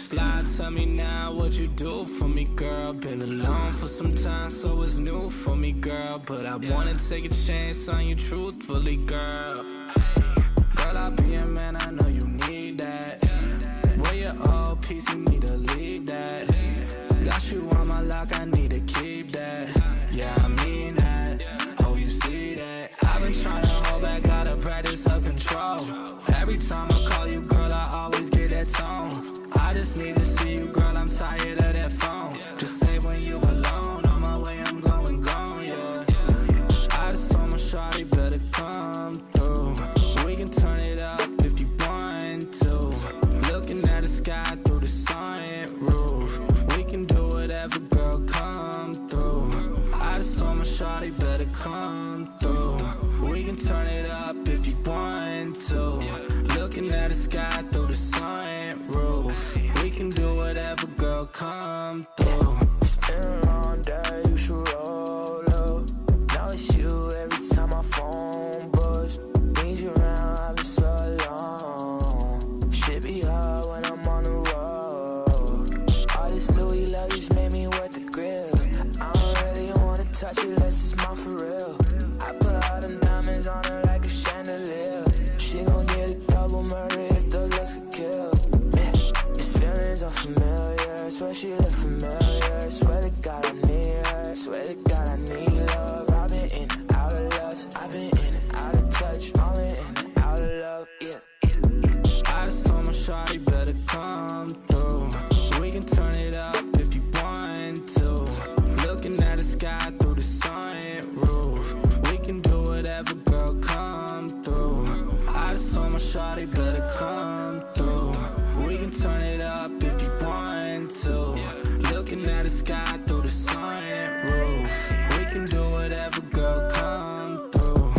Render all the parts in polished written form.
slide, tell me now what you do for me, girl. Been alone for some time, so it's new for me, girl. But I wanna take a chance on you truthfully, girl. Girl, I'll be a man, I know you need that. Where your old piece, you need to leave that. Got you on my lock, I need to keep that. Yeah, I mean that. Oh, you see that? I've been trying to hold back, gotta practice self-control. Every time I call you, girl, I always get that tone. I just need to see you, girl, I'm tired of that phone. Just say when you alone, on my way, I'm going gone, yeah. I just told my shawty better come through. We can turn it up if you want to. Looking at the sky through the sunroof. We can do whatever, girl, come through. I just told my shawty better come through. We can turn it up if you want to. Looking at the sky through the sunroof. We can do whatever, girl, come through. It's been a long day, you should roll up. Now it's you every time my phone buzz. Need you around, I've been so alone. Shit be hard when I'm on the road. All this Louis luggage made me wet the grill. I don't really wanna touch it unless it's mine for real. I put all them diamonds on her like a chandelier. She gon' get a double murder if the looks could kill. These feelings are familiar, swear she look familiar. Swear to God I need her, swear to God I need love. I've been in and out of lust, I've been in and out of touch, all in and out of love, yeah. I just told my shawty better come through. We can turn it up if you want to. Looking at the sky through the sunroof. We can do whatever, girl, come through. I just told my shawty better come through. We can turn it up if you want to. Looking at the sky through the sunroof. We can do whatever, girl, come through.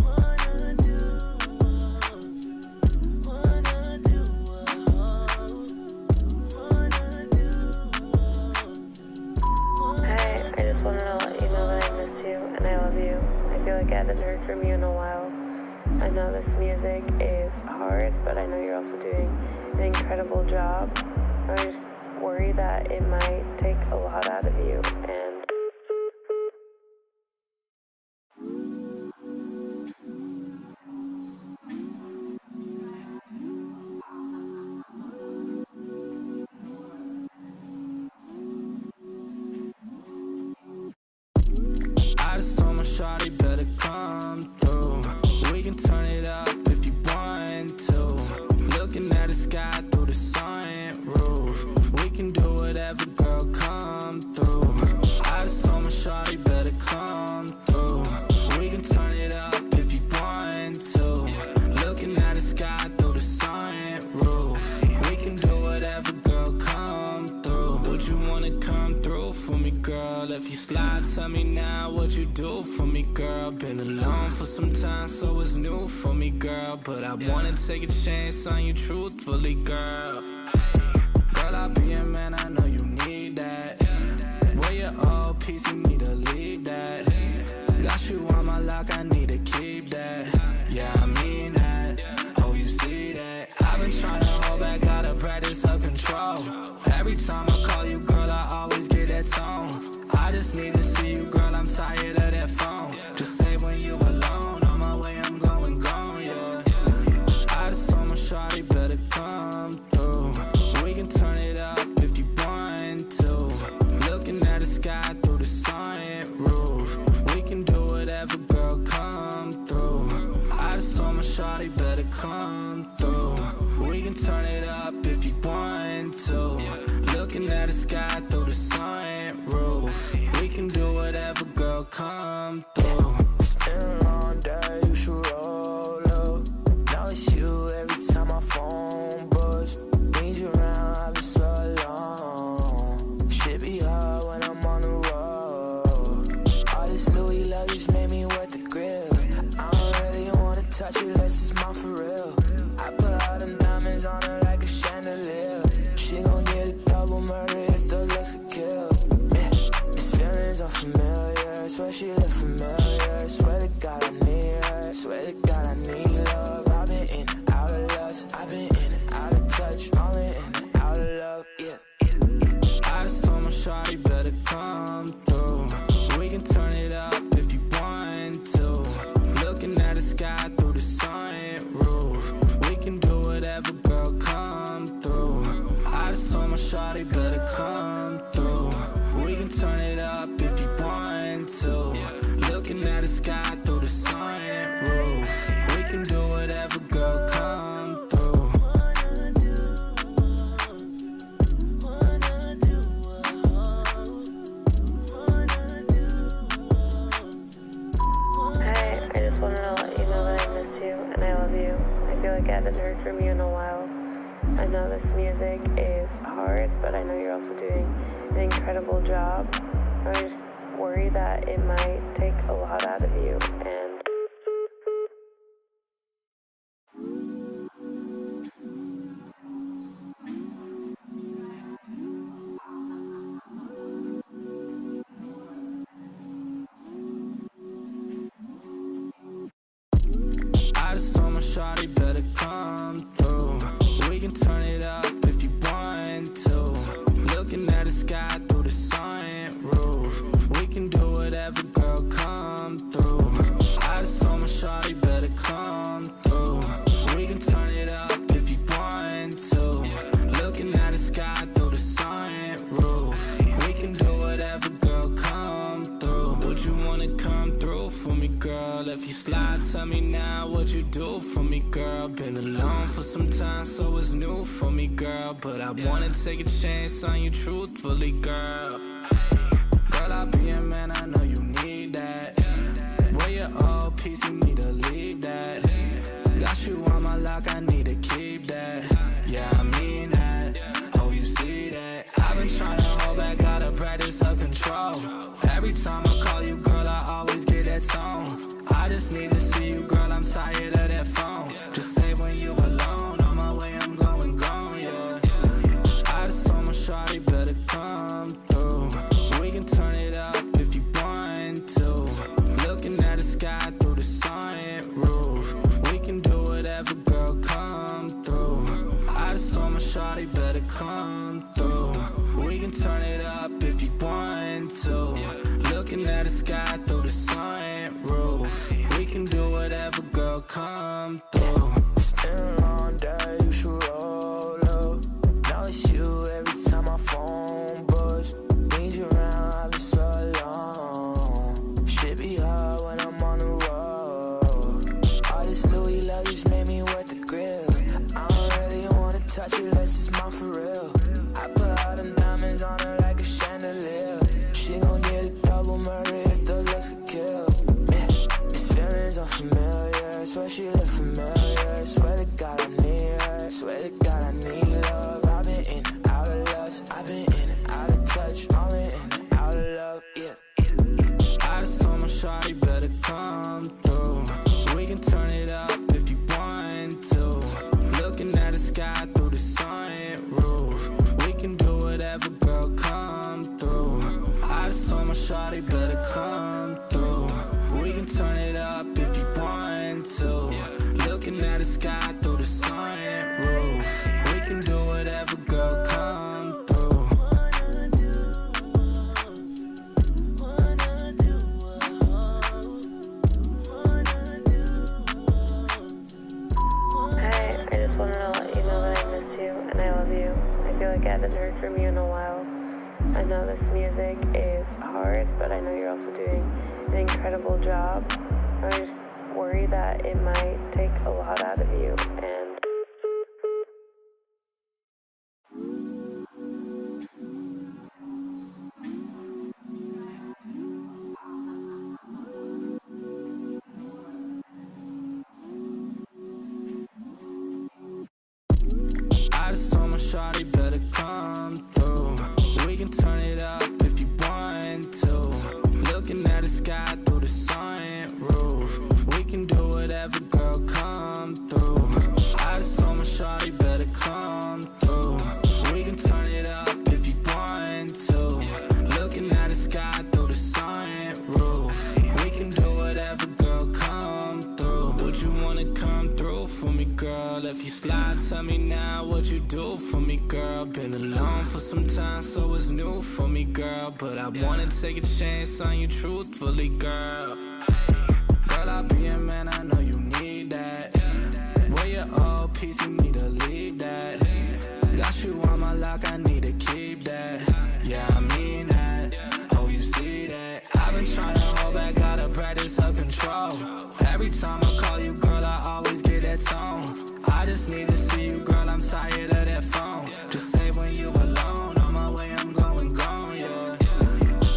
Hey, I just wanted to let you know that I miss you and I love you. I feel like I haven't heard from you in a while. I know this music is hard, but I know you're also doing an incredible job. I just worry that it might take a lot out of you, and I just told my shawty better come through. We can turn it up if you want to. Looking at the sky through the sunroof. We can do whatever, girl, come through. I just told my shawty better come through. We can turn it up if you want to. Looking at the sky through the sunroof. We can do whatever, girl, come through. Would you wanna come through for me, girl? If you slide, tell me now what you do for me, girl. Been alone for some time, so it's new for me, girl. But I wanna take a chance on you truthfully, girl. Girl, I'll be a man, I know you need that. Where your old piece, you need to leave that. Got you on my lock, I need to keep that. Yeah, I mean that. Oh, you see that? I've been trying to hold back, gotta practice self-control. Every time I call you, girl, I always get that tone. I just need to see you, girl, I'm tired of that phone. Just say when you alone, on my way, I'm going gone, yeah. I just told my shawty better come through. We can turn it up if you want to. Looking at the sky through the sunroof. We can do whatever, girl, come through. I just told my shawty better come through. We can turn it up if you want to. Looking at the sky through the sunroof. We can do whatever, girl, come through. It's been a long day, you should roll up. Now it's you every time my phone buzz. Need you around, I've been so alone. Shit be hard when I'm on the road. All this Louis luggage made me wet the grill. I don't really wanna touch it unless it's mine for real. I put all them diamonds on her like a chandelier. She gon' get a double murder if the looks could kill. These feelings are familiar, swear she look familiar. like I haven't heard from you in a while. I know this music is hard, but I know you're also doing an incredible job. I just worry that it might take a lot out of you, and I just told my shawty better come through. We can turn it up if you want to. Looking at the sky through the sunroof. We can do whatever, girl, come through. I just told my shawty better come through. We can turn it up if you want to. Looking at the sky through the sunroof. We can do whatever, girl, come through. Would you wanna come through for me, girl? If you slide, tell me now what you do for me, girl. Been alone for some time, so it's new for me, girl. But I wanna take a chance on you truthfully, girl. Girl, I'll be a man, I know you need that. Where your old piece, you need to leave that. Got you on my lock, I need to keep that. Yeah, I mean that. Oh, you see that? I've been trying to hold back, gotta practice self-control. Every time I call you, girl, I always get that tone. I just need to see you, girl, I'm tired of that phone. Just say when you alone, on my way, I'm going gone, yeah. I just told my shawty better come through. We can turn it up if you want to. Looking at the sky through the sunroof. We can do whatever, girl, come through. I just told my shawty better come through. We can turn it up if you want to. Looking at the sky through the sunroof. We can do whatever, girl, come through. It's been a long day, you should roll up. Now it's you every time my phone buzz. Need you around, I've been so alone. Shit be hard when I'm on the road. All this Louis luggage made me wet the grill. I don't really wanna touch it unless it's mine for real. I put all them diamonds on her like a chandelier. She gon' get a double murder if the looks could kill. Man, these feelings unfamiliar. Swear she look familiar. Swear to God I need her. Swear to God I need love. I've been in and out of lust. I've been in and out of touch. Only in and out of love, yeah. I just told my shawty better come through. We can turn it up if you want to. Looking at the sky through the sunroof. We can do whatever, girl, come through. I just told my shawty better come through. We can turn it up if you want to. Looking at the sky through the sunroof. We can do whatever, girl, come through. Hi, I just wanted to let you know that I miss you and I love you. I feel like I haven't heard from you in a while. I know this music is hard, but I know you're also doing an incredible job. I just worry that it might take a lot out of you, and I just told my shawty better come through. We can turn it up if you want to. Looking at the sky through the sunroof. We can do whatever, girl, come through. I just told my shawty better come through. We can turn it up if you want to. Looking at the sky through the sunroof. We can do whatever, girl, come through. Would you wanna come through for me, girl? If you slide, tell me now what you do for me, girl. Been alone for some time, so it's new for me, girl. But I wanna take a chance on you truthfully, girl. Girl, I'll be a man, I know you need that. Where your old piece, you need to leave that. Got you on my lock, I need to keep that. Yeah, I mean that. Oh, you see that? I've been trying to hold back, gotta practice self-control. Every time I call you, girl, I always get that tone. I just need to see you, girl, I'm tired of that phone. Just say when you alone, on my way, I'm going gone, yeah.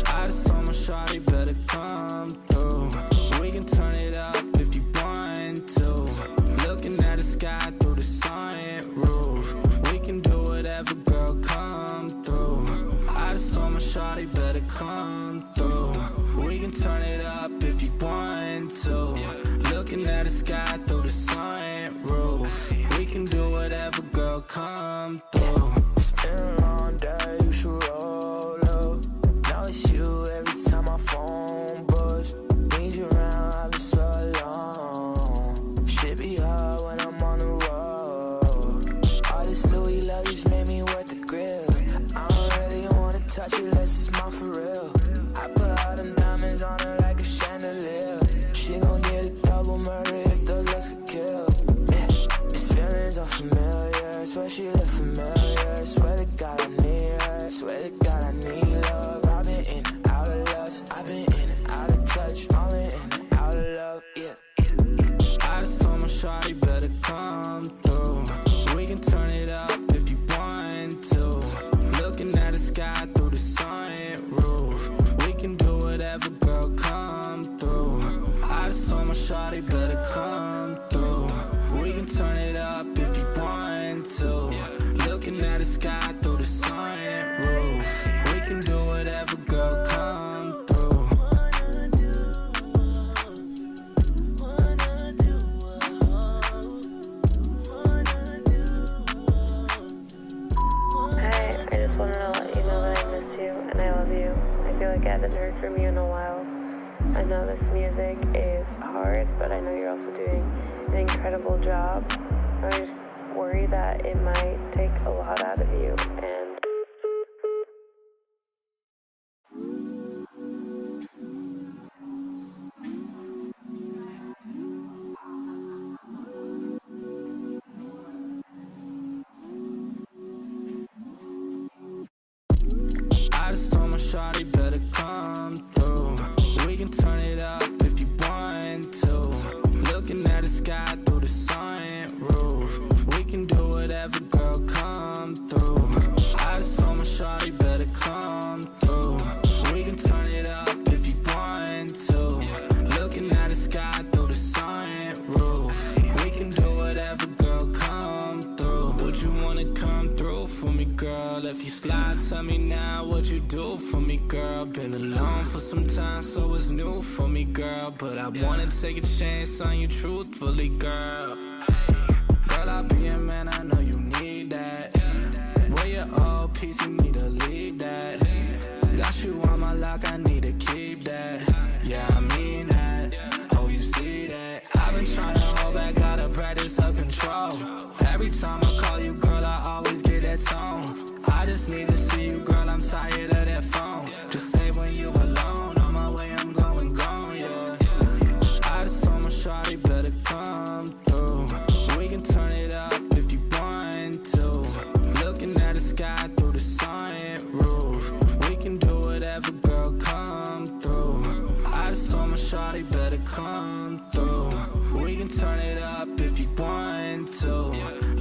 I just told my shawty better come through. We can turn it up if you want to. Looking at the sky through the sky through the sunroof. We can do whatever, girl, come through. It's been a long day, you should roll up. Now it's you every time my phone buzz. Need you around, I've been so alone. Shit be hard when I'm on the road. All this Louis luggage made me wet the grill. I don't really wanna touch it unless it's mine for real. I put all them diamonds on her like a chandelier. She gon' get a double murder if the looks could kill. Yeah, these feelings are familiar. Swear she look familiar. Swear to God I need her. Swear to God I need love. I've been in and out of lust. I've been in and out of touch. All in and out of love. Yeah. I just told my shawty better come through. We can turn it up if you want to. Looking at the sky through the sunroof. We can do whatever, girl, come through. I just told my shawty better come through. We can turn it up if you want to. Looking at the sky through the sunroof. We can do whatever, girl, come through. Hi, I just wanted to let you know that I miss you and I love you. I feel like I haven't heard from you in a while. I know this music is hard, but I know you're also doing an incredible job. I just worry that it might take a lot out of you, and I just told my shawty better come through. We can turn it up if you want to. Looking at the sky through the sunroof. We can do whatever, girl, come through. I just told my shawty better come through. We can turn it up if you want to. Looking at the sky through the sunroof. We can do whatever, girl, come through. Would you wanna come through for me, girl? If you slide, tell me now what you do for me, girl. Been alone for some time, so it's new for me, girl. But I wanna take a chance on you truthfully, girl. Girl, I'll be a man, I know you need that. Where your old piece, you need to leave that. Got you on my lock, I need to keep that. Yeah, I mean that. Oh, you see that? I've been trying to hold back, gotta practice self-control. Every time I call you, girl, I always get that tone. I just need to see you, girl, I'm tired of that phone. Just say when you alone, on my way, I'm going, yeah. I just told my shawty better come through. We can turn it up if you want to. Looking at the sky through the sunroof. We can do whatever, girl, come through. I just told my shawty better come through. We can turn it up if you want to.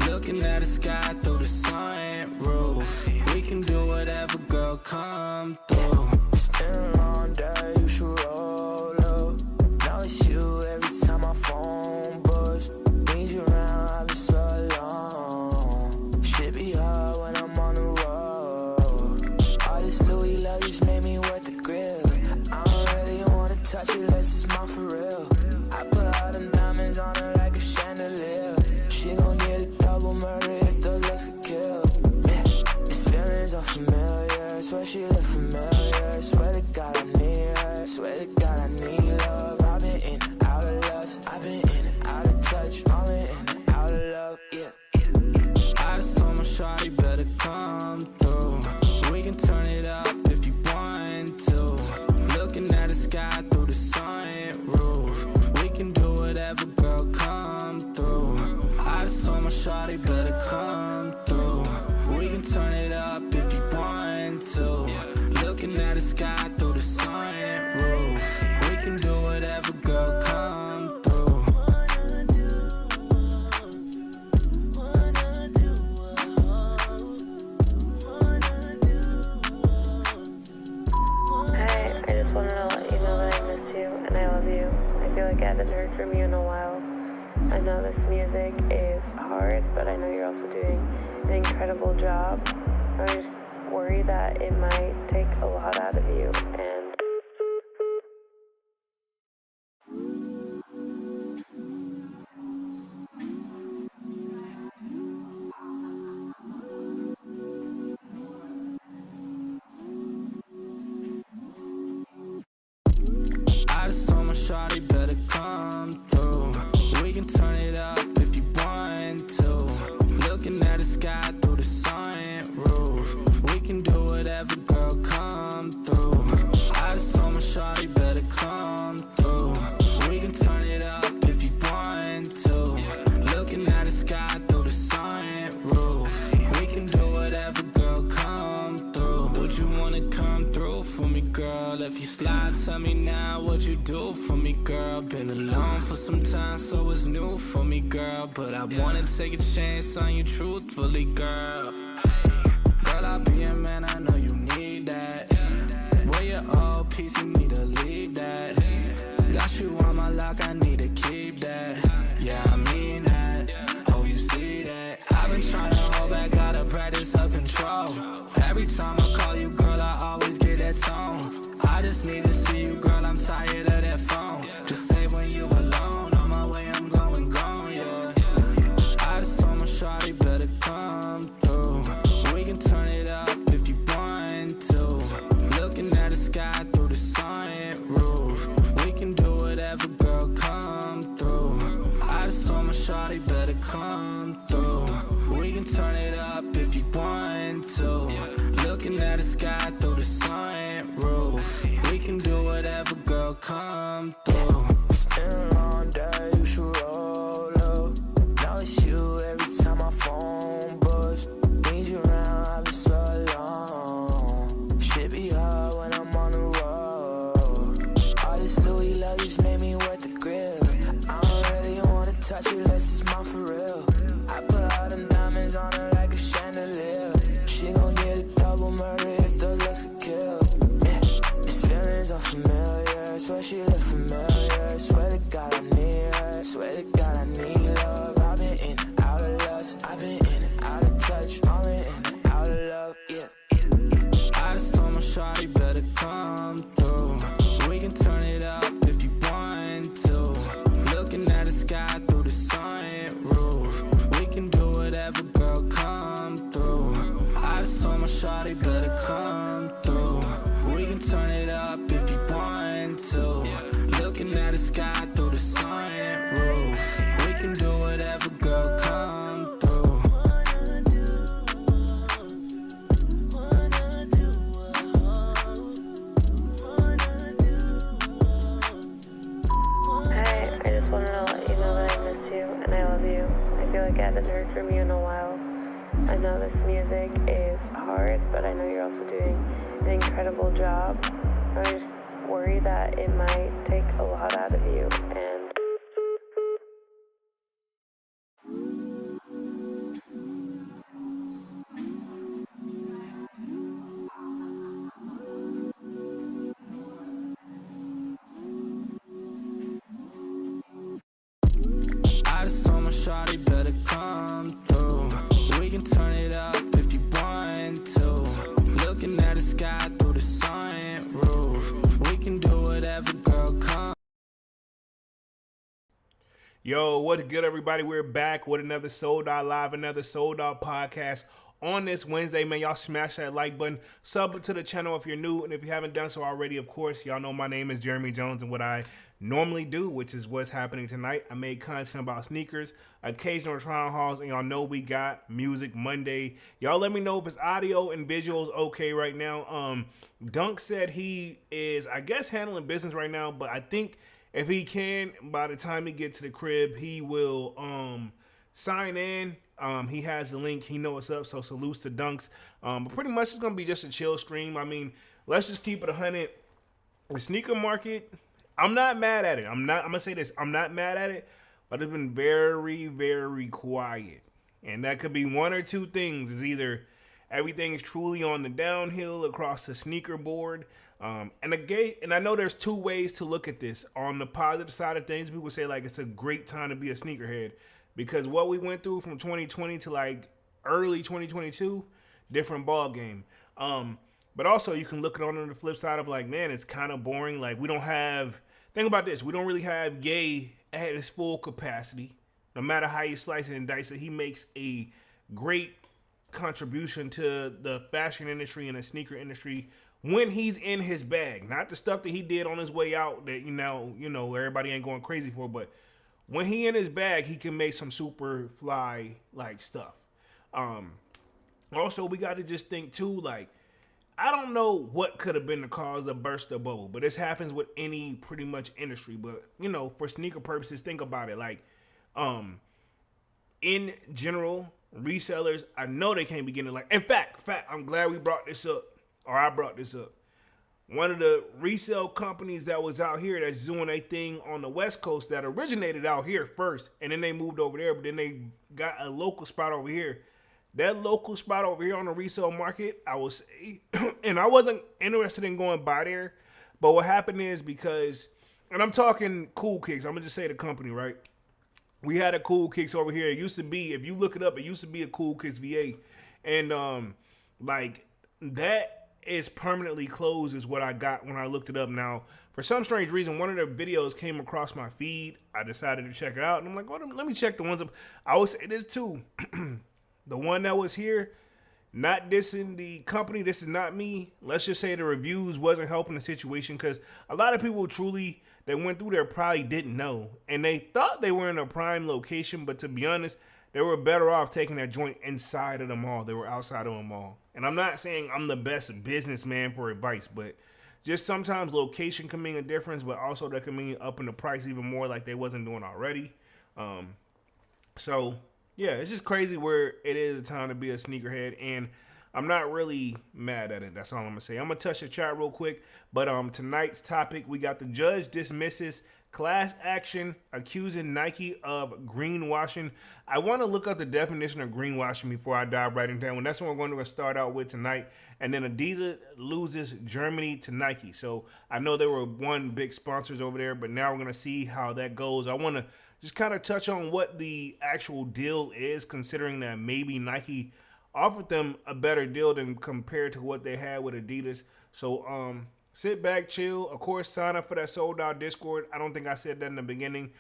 Looking at the sky through the sunroof. We can do whatever, girl, come through. It's been a long day, you should roll up. Now it's you every time my phone buzz. Need you around, I've been so alone. Shit be hard when I'm on the road. All this Louis luggage made me wet the grill. I don't really wanna touch it unless it's mine for real. I put all them diamonds on her like a chandelier. She gon' get a double murder if the looks could kill. Yeah, these feelings are familiar. Swear she look familiar. Swear to God I need her. Swear to God I need love. I've been in and out of lust. I've been in and out of touch. All in and out of love. Yeah. I just told my shawty better come through. We can turn it up if you want to. Looking at the sky through the sunroof. We can do whatever, girl, come through. I just told my shawty better come through. We can turn it up if you want to. Looking at the sky through the sunroof. We can do whatever, girl, come through. Hi, I just wanted to let you know that I miss you and I love you. I feel like I haven't heard from you in a while. I know this music is hard, but I know you're also doing an incredible job. I just worry that it might take a lot out of you, and do for me, girl? Been alone for some time, so it's new for me, girl. But I wanna take a chance on you truthfully, girl. Girl, I'll be a man, I know you need that. Where your old piece, you need to leave that. Got you on my lock, I need to keep that. Yeah, I mean that. Oh, you see that? I've been trying to hold back, gotta practice self-control. Every time I call you, girl, I always get that tone. I just need to see you, girl, I'm tired of that phone. Just say when you alone, on my way, I'm going gone, yeah. I just told my shawty better come through. We can turn it up if you want to. Looking at the sky through the sunroof. We can do whatever, girl, come through. I just told my shawty better come through. We can turn it up if you want to. Looking at the sky through the sunroof. We can do whatever, girl, come through. It's been a long day, you should roll up. Now it's you every time my phone buzz. Need you around, I've been so alone. Shit be hard when I'm on the road. All this Louis luggage made me wet the grill. I don't really wanna touch it unless it's mine for real. I put all them diamonds on her like a chandelier. She gon' get a double murder if the looks could kill. Yeah, these feelings are familiar. Swear she look familiar. Swear to God I need her. Swear to God I need love. I've been in and out of lust. I've been in and out of touch. Only in and out of love. Yeah. I just told my shawty better come through. We can turn it up if you want to. Looking at the sky through the sunroof. We can do whatever, girl, come through. I just told my shawty better come through. We can turn it up if you want to. Looking at the sky through the sunroof. We can do whatever, girl, come through. Hey, I just wanted to let you know that I miss you and I love you. I feel like I haven't heard from you in a while. I know this music is hard, but I know you're also doing an incredible job. I just worry that it might take a lot out of you, and I just told my shawty better come through. We can turn it up if you want to. Looking at the sky through the sunroof. We can do whatever, girl, come. Yo, what's good, everybody? We're back with another Sold Out Live, another Sold Out podcast on this Wednesday. Man, y'all smash that like button, sub to the channel if you're new, and if you haven't done so already, of course, y'all know my name is Jeremy Jones, and what I normally do, which is what's happening tonight, I make content about sneakers, occasional try-on hauls, and y'all know we got Music Monday. Y'all let me know if it's audio and visuals okay right now. Dunk said he is, I guess, handling business right now, but I think if he can, by the time he gets to the crib, he will sign in. He has the link. He knows what's up, so salutes to Dunks. But pretty much it's going to be just a chill stream. I mean, let's just keep it 100. The sneaker market, I'm not mad at it. I'm going to say this. I'm not mad at it, but it's been very, very quiet. And that could be one or two things. It's either everything is truly on the downhill across the sneaker board. And I know there's two ways to look at this. On the positive side of things, people say like it's a great time to be a sneakerhead because what we went through from 2020 to like early 2022, different ball game. But also you can look at it on the flip side of like, man, it's kind of boring. Like we don't have, think about this. We don't really have Ye at his full capacity. No matter how you slice it and dice it, he makes a great contribution to the fashion industry and the sneaker industry when he's in his bag. Not the stuff that he did on his way out that you know everybody ain't going crazy for, but when he in his bag, he can make some super fly like stuff. Also, we got to just think too, like, I don't know what could have been the cause of burst the bubble, but this happens with any pretty much industry. But for sneaker purposes, think about it. Like, in general, resellers, I know they can't be getting like. In fact, I'm glad we brought this up. Or I brought this up. one of the resale companies that was out here that's doing a thing on the West Coast that originated out here first, and then they moved over there, but then they got a local spot over here. That local spot over here on the resale market, I will say, and I wasn't interested in going by there, but what happened is because, and I'm talking Cool Kicks, I'm going to just say the company, right? We had a Cool Kicks over here. It used to be, if you look it up, it used to be a Cool Kicks VA. And like that is permanently closed is what I got when I looked it up. Now, for some strange reason, one of the videos came across my feed. I decided to check it out. And I'm like, well, let me check the ones up. I would say this too. The one that was here, not dissing the company, this is not me. Let's just say the reviews wasn't helping the situation because a lot of people truly that went through there probably didn't know. And they thought they were in a prime location, but to be honest, they were better off taking that joint inside of the mall. They were outside of a mall. And I'm not saying I'm the best businessman for advice, but just sometimes location can mean a difference, but also that can mean upping the price even more like they wasn't doing already. So, yeah, it's just crazy where it is a time to be a sneakerhead, and I'm not really mad at it. That's all I'm going to say. I'm going to touch the chat real quick, but tonight's topic, we got the judge dismisses class action accusing Nike of greenwashing. I want to look up the definition of greenwashing before I dive right into that one. That's what we're going to start out with tonight. And then Adidas loses Germany to Nike. So I know they were one big sponsors over there, but now we're going to see how that goes. I want to just kind of touch on what the actual deal is, considering that maybe Nike offered them a better deal than compared to what they had with Adidas. So, sit back, chill. Of course, sign up for that sold out Discord. I don't think I said that in the beginning.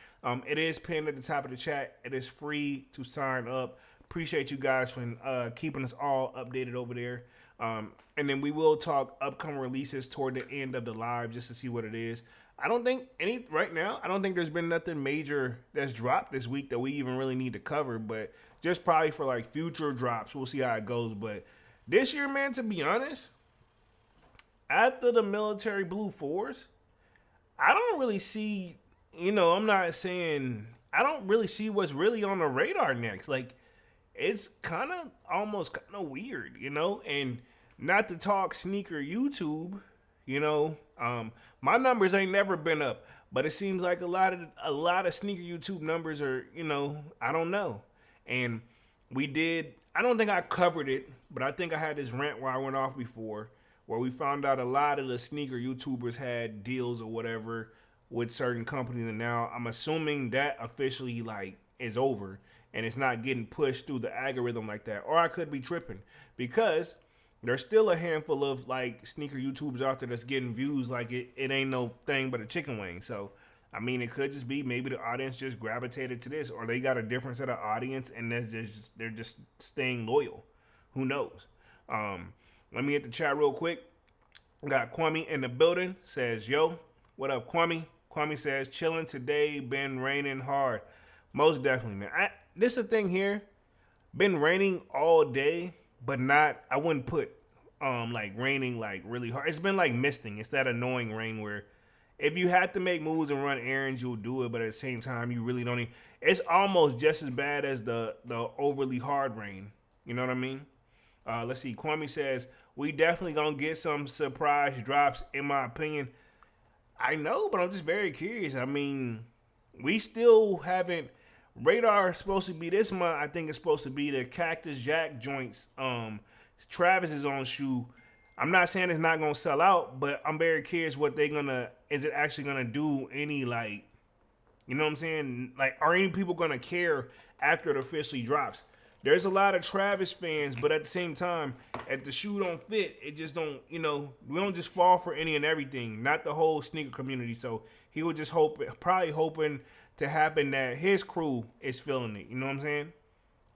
It is pinned at the top of the chat. It is free to sign up. Appreciate you guys for keeping us all updated over there. And then we will talk upcoming releases toward the end of the live just to see what it is. I don't think right now, I don't think there's been nothing major that's dropped this week that we even really need to cover, but just probably for like future drops, we'll see how it goes. But this year, man, to be honest, after the military blue 4s, I don't really see, I'm not saying, I don't really see what's really on the radar next. Like, it's kind of almost kind of weird, and not to talk sneaker YouTube, my numbers ain't never been up, but it seems like a lot of sneaker YouTube numbers are, I don't know. And I don't think I covered it, but I think I had this rant where I went off before, where we found out a lot of the sneaker YouTubers had deals or whatever with certain companies, and now I'm assuming that officially is over and it's not getting pushed through the algorithm like that. Or I could be tripping because there's still a handful of sneaker YouTubers out there that's getting views like it ain't no thing but a chicken wing. So I mean, it could just be maybe the audience just gravitated to this, or they got a different set of audience and they're just staying loyal. Who knows? Let me hit the chat real quick. We got Kwame in the building. Says, yo, what up, Kwame? Kwame says, chilling today, been raining hard. Most definitely, man. This is the thing here. Been raining all day, but I wouldn't put raining really hard. It's been misting. It's that annoying rain where if you have to make moves and run errands, you'll do it, but at the same time, you really don't it's almost just as bad as the overly hard rain. You know what I mean? Let's see. Kwame says, we definitely going to get some surprise drops, in my opinion. I know, but I'm just very curious. I mean, we still haven't. Radar is supposed to be this month. I think it's supposed to be the Cactus Jack joints. Travis's own shoe. I'm not saying it's not going to sell out, but I'm very curious what is it actually going to do any, you know what I'm saying? Are any people going to care after it officially drops? There's a lot of Travis fans, but at the same time, if the shoe don't fit, it just don't, we don't just fall for any and everything, not the whole sneaker community. So he was just probably hoping to happen that his crew is feeling it, you know what I'm saying?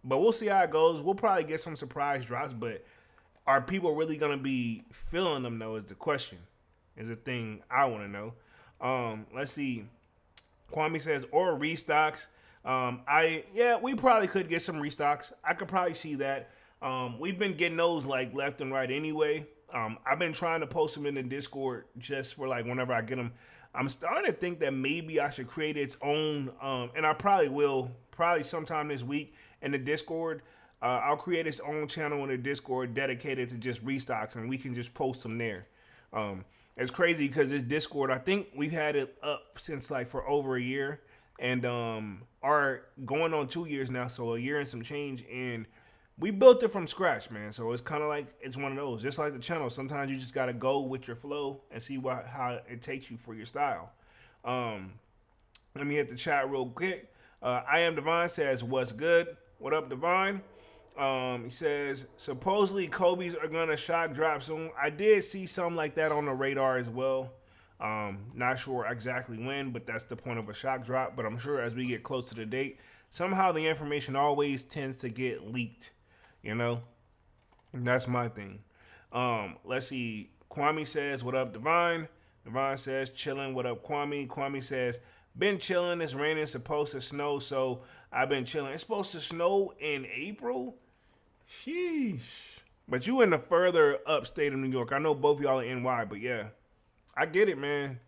But we'll see how it goes. We'll probably get some surprise drops, but are people really going to be feeling them, though, is the question, is the thing I want to know. Let's see. Kwame says, or restocks. We probably could get some restocks. I could probably see that. We've been getting those left and right anyway. I've been trying to post them in the Discord just for whenever I get them. I'm starting to think that maybe I should create its own, and I probably will, sometime this week in the Discord. I'll create its own channel in the Discord dedicated to just restocks, and we can just post them there. it's crazy because this Discord, I think we've had it up since like for over a year, and are going on 2 years now, so a year and some change, and we built it from scratch, man. So it's kind of like it's one of those, just like the channel. Sometimes you just gotta go with your flow and see how it takes you for your style. Let me hit the chat real quick. I am Divine says, "What's good? What up, Divine?" He says, supposedly Kobe's are gonna shock drop soon. I did see something like that on the radar as well. Not sure exactly when, but that's the point of a shock drop. But I'm sure as we get close to the date, somehow the information always tends to get leaked, you know? And that's my thing. Let's see. Kwame says, "What up, Divine?" Divine says, "Chilling. What up, Kwame?" Kwame says, "Been chilling. It's raining. Supposed to snow, so I've been chilling." It's supposed to snow in April? Sheesh. But you in the further upstate of New York. I know both y'all are NY, but yeah. I get it, man.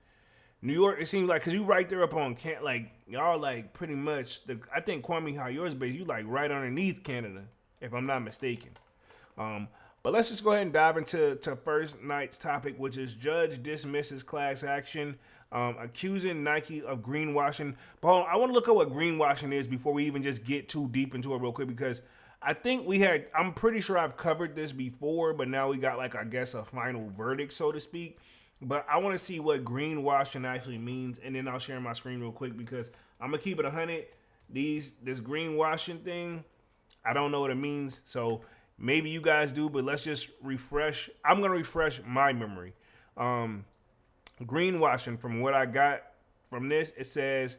New York, it seems like, because you right there up on, like, y'all like pretty much, I think Kwame, how yours based, you like right underneath Canada, if I'm not mistaken. But let's just go ahead and dive into first night's topic, which is judge dismisses class action, accusing Nike of greenwashing. But hold on, I want to look at what greenwashing is before we even just get too deep into it real quick, because I think I'm pretty sure I've covered this before, but now we got like, I guess, a final verdict, so to speak. But I want to see what greenwashing actually means, and then I'll share my screen real quick, because I'm going to keep it 100. This greenwashing thing, I don't know what it means, so maybe you guys do, but let's just refresh. I'm going to refresh my memory. Greenwashing, from what I got from this, it says,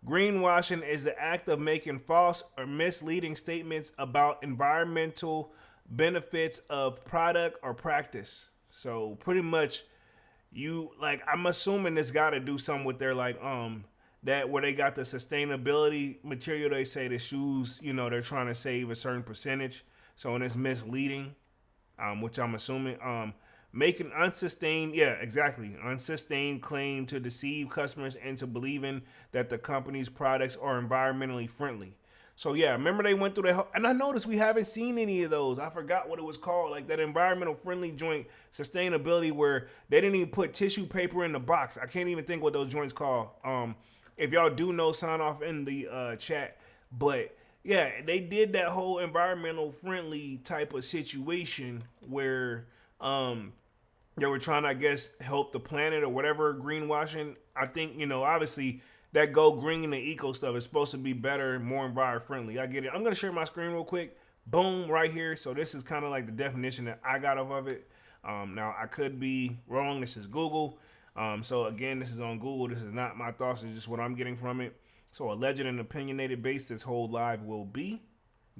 greenwashing is the act of making false or misleading statements about environmental benefits of product or practice. So pretty much, I'm assuming this got to do something with their that where they got the sustainability material. They say the shoes, they're trying to save a certain percentage. So and it's misleading, which I'm assuming, making unsustained claim to deceive customers into believing that the company's products are environmentally friendly. So yeah, remember they went through that, and I noticed we haven't seen any of those. I forgot what it was called, like that environmental friendly joint, sustainability, where they didn't even put tissue paper in the box. I can't even think what those joints call. If y'all do know, sign off in the chat. But yeah, they did that whole environmental friendly type of situation where they were trying to, I guess, help the planet or whatever, greenwashing. I think, obviously that go green and the eco stuff is supposed to be better, more environment friendly. I get it. I'm going to share my screen real quick. Boom, right here. So this is kind of like the definition that I got off of it. Now, I could be wrong. This is Google. So again, this is on Google. This is not my thoughts. It's just what I'm getting from it. So alleged and opinionated base, this whole live will be,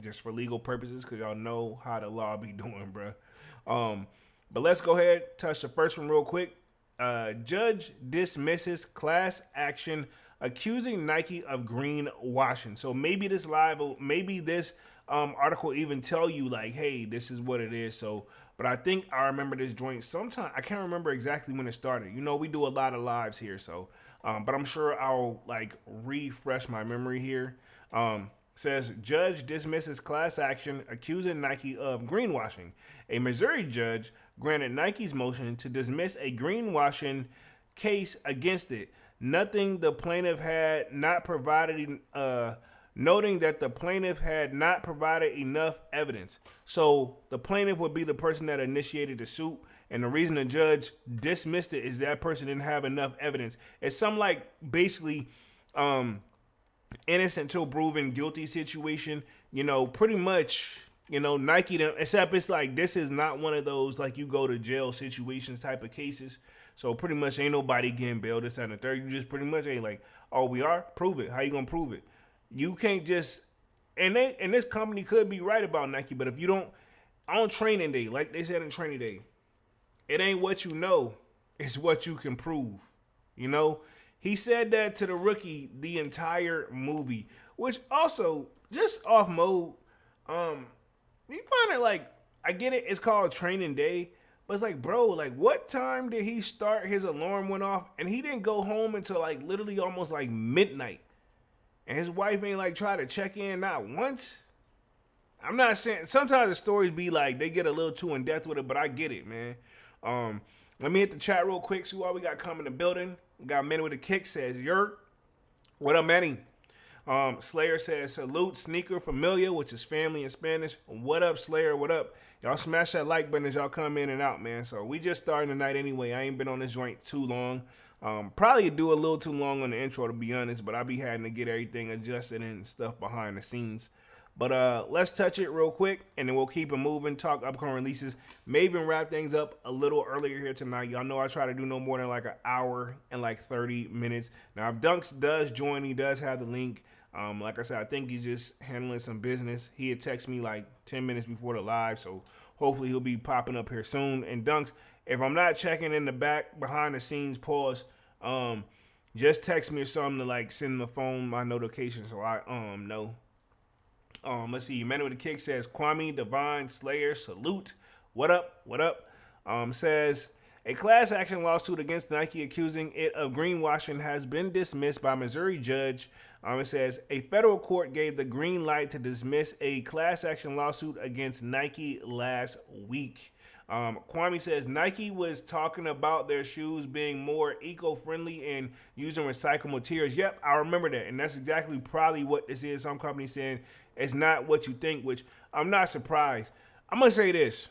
just for legal purposes, because y'all know how the law be doing, bruh. But let's go ahead, touch the first one real quick. Judge dismisses class action accusing Nike of greenwashing. So maybe this article even tell you like, hey, this is what it is. So, but I think I remember this joint sometime. I can't remember exactly when it started. We do a lot of lives here, so. But I'm sure I'll refresh my memory here. Says judge dismisses class action accusing Nike of greenwashing. A Missouri judge granted Nike's motion to dismiss a greenwashing case against it, noting the plaintiff had not provided enough evidence. So the plaintiff would be the person that initiated the suit, and the reason the judge dismissed it is that person didn't have enough evidence. It's some basically innocent till proven guilty situation. Pretty much, Nike, except it's this is not one of those you go to jail situations type of cases. So pretty much ain't nobody getting bailed, this and the third. You just pretty much ain't oh, we are? Prove it. How you gonna prove it? You can't just, and this company could be right about Nike, but if you don't, on training day, like they said in training day, it ain't what you know, it's what you can prove. He said that to the rookie the entire movie, which also, just off mode, you find it I get it, it's called training day, but it's bro, what time did he start his alarm went off, and he didn't go home until literally almost midnight, and his wife ain't try to check in not once? I'm not saying, sometimes the stories be they get a little too in depth with it, but I get it, man. Let me hit the chat real quick, see what we got coming in the building. We got Manny with a kick, says, Yurt. What up, Manny? Slayer says, salute, sneaker familia, which is family in Spanish. What up, Slayer? What up? Y'all smash that like button as y'all come in and out, man. So we just starting tonight anyway. I ain't been on this joint too long. Probably do a little too long on the intro, to be honest, but I be having to get everything adjusted and stuff behind the scenes. But let's touch it real quick, and then we'll keep it moving, talk upcoming releases, maybe even wrap things up a little earlier here tonight. Y'all know I try to do no more than like an hour and like 30 minutes. Now, if Dunks does join, he does have the link. Like I said, I think he's just handling some business. He had texted me like 10 minutes before the live, so hopefully he'll be popping up here soon. And Dunks, if I'm not checking in the back, behind the scenes, pause, just text me or something to like send the phone my notification so I know. Let's see. Man with the kick says, Kwame, Divine, Slayer, salute. What up? What up? Says, a class action lawsuit against Nike accusing it of greenwashing has been dismissed by Missouri judge. It says, a federal court gave the green light to dismiss a class action lawsuit against Nike last week. Kwame says, Nike was talking about their shoes being more eco-friendly and using recycled materials. Yep, I remember that. And that's exactly probably what this is. Some companies saying it's not what you think, which I'm not surprised. I'm going to say this.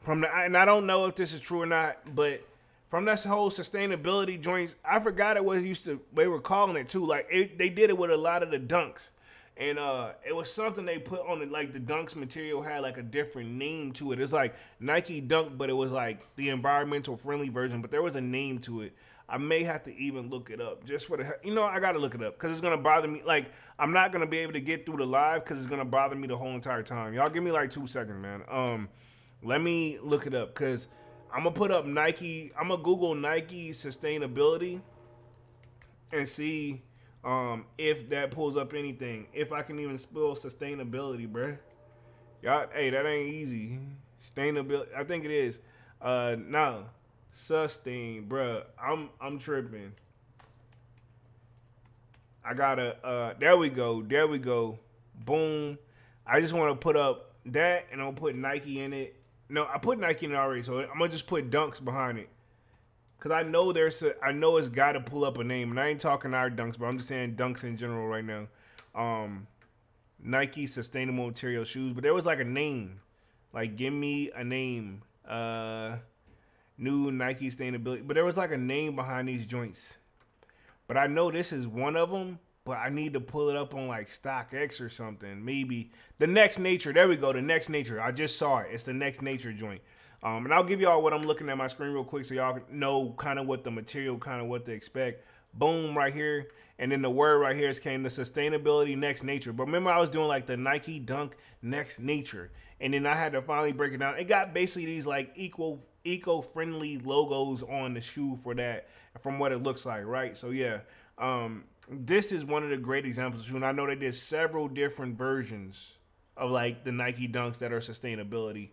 And I don't know if this is true or not, but from this whole sustainability joints, I forgot it was they were calling it too. Like they did it with a lot of the dunks. And it was something they put on it, like the Dunks material had like a different name to it. It's like Nike Dunk, but it was like the environmental friendly version, but there was a name to it. I may have to even look it up just for I got to look it up because it's going to bother me. Like, I'm not going to be able to get through the live because it's going to bother me the whole entire time. Y'all give me like 2 seconds, man. Let me look it up because I'm going to put up Nike. I'm going to Google Nike sustainability and see if that pulls up anything. If I can even spell sustainability, bruh. Y'all, hey, that ain't easy. Sustainability, I think it is. No. Sustain, bruh. I'm tripping. I gotta, there we go. Boom. I just want to put up that and I'll put Nike in it. No, I put Nike in it already, so I'm gonna just put Dunks behind it. Cause I know I know it's got to pull up a name, and I ain't talking our Dunks, but I'm just saying Dunks in general right now. Nike sustainable material shoes, but there was like a name, like give me a name, new Nike sustainability, but there was like a name behind these joints. But I know this is one of them, but I need to pull it up on like StockX or something. Maybe the Next Nature. There we go, the Next Nature. I just saw it. It's the Next Nature joint. And I'll give y'all what I'm looking at my screen real quick so y'all know kind of what the material, kind of what to expect. Boom, right here. And then the word right here came the sustainability Next Nature. But remember I was doing like the Nike Dunk Next Nature. And then I had to finally break it down. It got basically these like eco-friendly logos on the shoe for that, from what it looks like, right? So yeah, this is one of the great examples of shoe. And I know they did several different versions of like the Nike Dunks that are sustainability.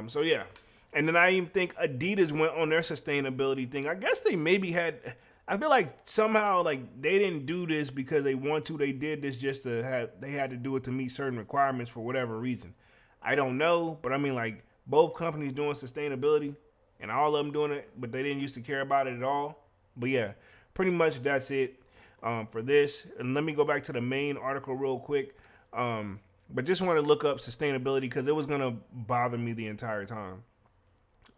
So yeah. And then I even think Adidas went on their sustainability thing. I guess they maybe had, I feel like somehow like they didn't do this because they want to. They did this just to have, they had to do it to meet certain requirements for whatever reason. I don't know, but I mean like both companies doing sustainability and all of them doing it, but they didn't used to care about it at all. But yeah, pretty much that's it for this. And let me go back to the main article real quick. But just want to look up sustainability because it was going to bother me the entire time.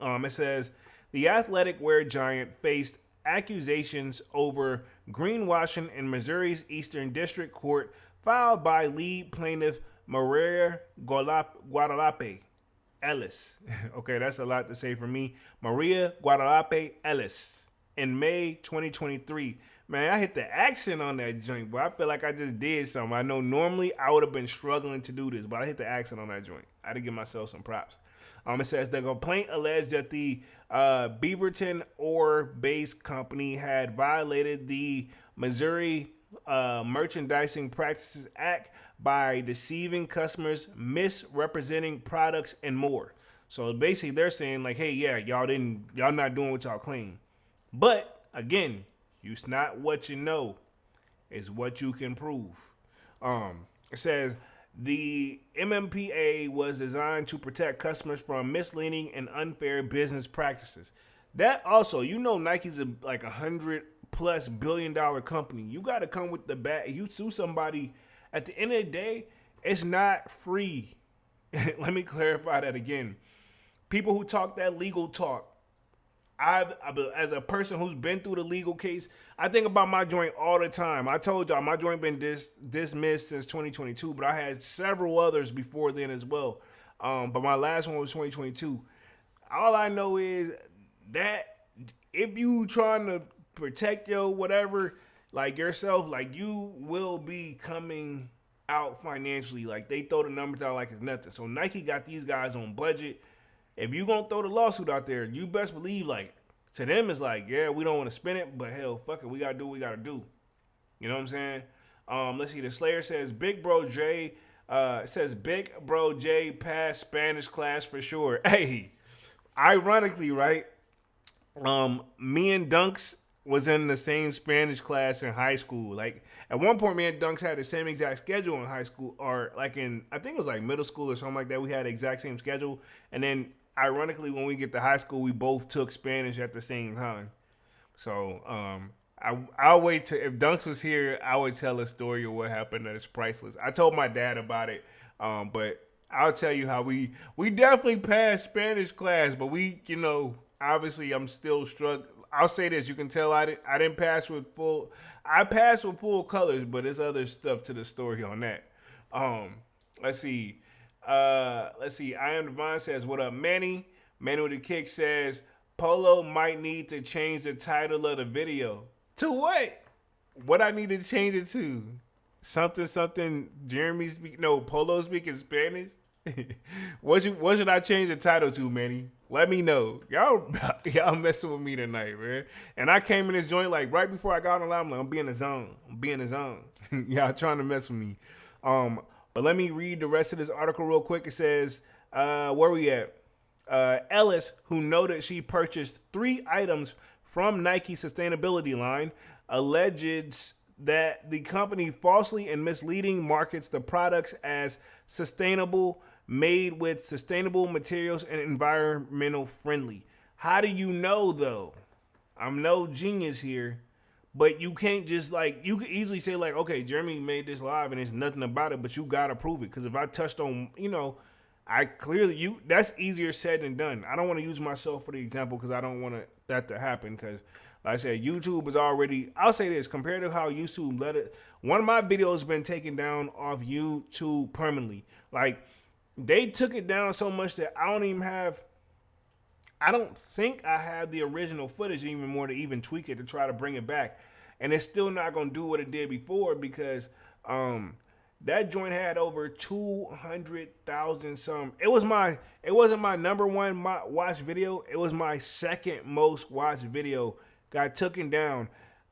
It says, the athletic wear giant faced accusations over greenwashing in Missouri's Eastern District Court filed by lead plaintiff Maria Guadalupe Ellis. Okay, that's a lot to say for me. Maria Guadalupe Ellis in May 2023. Man, I hit the accent on that joint, but I feel like I just did something. I know normally I would have been struggling to do this, but I hit the accent on that joint. I had to give myself some props. It says the complaint alleged that the Beaverton ore-based company had violated the Missouri Merchandising Practices Act by deceiving customers, misrepresenting products, and more. So basically, they're saying like, "Hey, yeah, y'all not doing what y'all claim." But again, it's not what you know; it's what you can prove. It says. The MMPA was designed to protect customers from misleading and unfair business practices. that also, Nike's like $100+ billion company. You got to come with the bat. You sue somebody. At the end of the day, it's not free. Let me clarify that again. People who talk that legal talk, as a person who's been through the legal case, I think about my joint all the time. I told y'all my joint been dismissed since 2022, but I had several others before then as well. But my last one was 2022. All I know is that if you trying to protect your whatever, like yourself, like you will be coming out financially. Like they throw the numbers out like it's nothing. So Nike got these guys on budget. If you gonna throw the lawsuit out there, you best believe, like, to them it's like, yeah, we don't want to spend it, but hell, fuck it, we gotta do what we gotta do. You know what I'm saying? Let's see. The Slayer says Big Bro J passed Spanish class for sure. Hey, ironically, right? Me and Dunks was in the same Spanish class in high school. Like at one point, me and Dunks had the same exact schedule in high school, or like I think it was like middle school or something like that. We had the exact same schedule, and then ironically, when we get to high school, we both took Spanish at the same time. So I'll wait to, if Dunks was here, I would tell a story of what happened that is priceless. I told my dad about it, but I'll tell you how we definitely passed Spanish class, but obviously I'm still struggling. I'll say this, you can tell I didn't pass with full. I passed with full colors, but there's other stuff to the story on that. Let's see. I Am Divine says, what up, Manny? Manny with the kick says, Polo might need to change the title of the video. To what? What I need to change it to? Something Jeremy speak? No, Polo speaking Spanish? What should I change the title to, Manny? Let me know. Y'all messing with me tonight, man. And I came in this joint like right before I got on the line. I'm like, I'm being in the zone. Y'all trying to mess with me. But let me read the rest of this article real quick. It says, where we at? Ellis, who noted she purchased 3 items from Nike's sustainability line, alleges that the company falsely and misleading markets the products as sustainable, made with sustainable materials and environmental friendly. How do you know, though? I'm no genius here, but you can't just you could easily say okay, Jeremy made this live and there's nothing about it, but you gotta prove it. Because if I touched on, I clearly, that's easier said than done. I don't want to use myself for the example because I don't want that to happen. Because like I said, YouTube is already, I'll say this, compared to how YouTube let it, one of my videos has been taken down off YouTube permanently. Like, they took it down so much that I don't think I have the original footage even more to even tweak it to try to bring it back. And it's still not going to do what it did before because that joint had over 200,000 some. It wasn't my number one watch video. It was my second most watched video. Got taken down.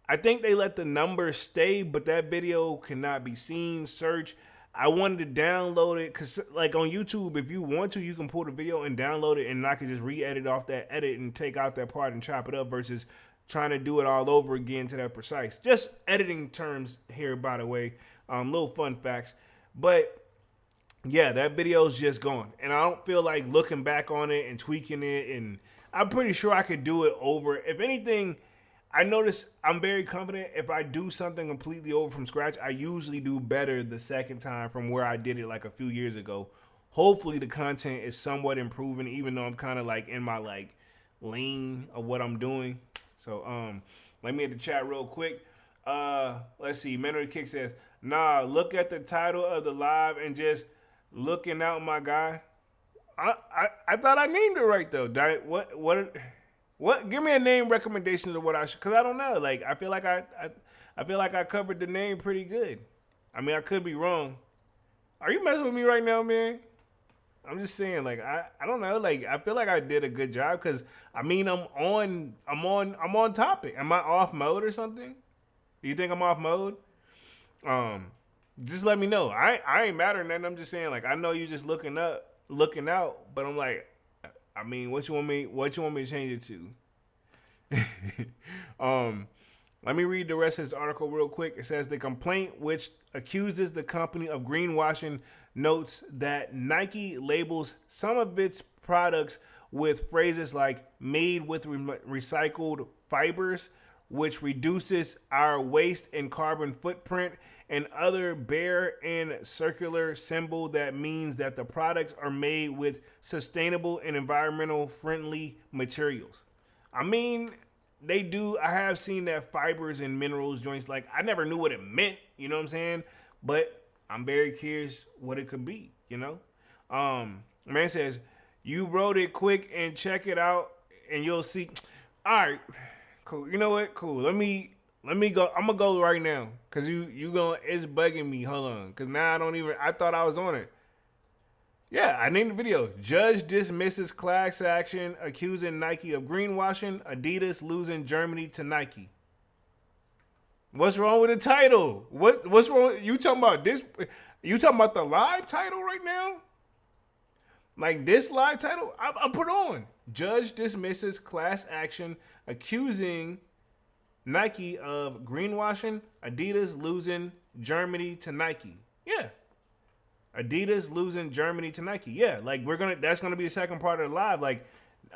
I think they let the numbers stay, but that video cannot be seen. Search. I wanted to download it because, on YouTube, if you want to, you can pull the video and download it, and I can just re-edit off that edit and take out that part and chop it up versus trying to do it all over again to that precise. Just editing terms here, by the way. Little fun facts. But, yeah, that video's just gone. And I don't feel like looking back on it and tweaking it, and I'm pretty sure I could do it over. If anything, I notice I'm very confident if I do something completely over from scratch, I usually do better the second time from where I did it a few years ago. Hopefully the content is somewhat improving, even though I'm kind of in my lane of what I'm doing. So let me hit the chat real quick. Let's see. Mentor Kick says, nah, look at the title of the live and just looking out, my guy. I thought I named it right though. What? Give me a name recommendation of what I should, because I don't know. I feel like I covered the name pretty good. I mean, I could be wrong. Are you messing with me right now, man? I'm just saying, I don't know. I feel like I did a good job because I'm on topic. Am I off mode or something? Do you think I'm off mode? Just let me know. I ain't mad or nothing. I'm just saying, I know you just looking out, but I'm I mean, what you want me to change it to? Let me read the rest of this article real quick. It says the complaint, which accuses the company of greenwashing, notes that Nike labels some of its products with phrases like made with recycled fibers, which reduces our waste and carbon footprint, and other bare and circular symbol that means that the products are made with sustainable and environmental friendly materials. I mean, they do. I have seen that fibers and minerals joints. Like, I never knew what it meant. You know what I'm saying? But I'm very curious what it could be. You know, man says you wrote it quick and check it out, and you'll see. All right, cool. You know what? Cool. Let me go. I'm gonna go right now, cause you going it's bugging me. Hold on, cause now I thought I was on it. Yeah, I named the video. Judge dismisses class action accusing Nike of greenwashing. Adidas losing Germany to Nike. What's wrong with the title? What's wrong? You talking about this? You talking about the live title right now? Like this live title? I'm put on. Judge dismisses class action accusing Nike of greenwashing. Adidas losing Germany to Nike. Yeah. Adidas losing Germany to Nike. Yeah, like that's gonna be the second part of the live. Like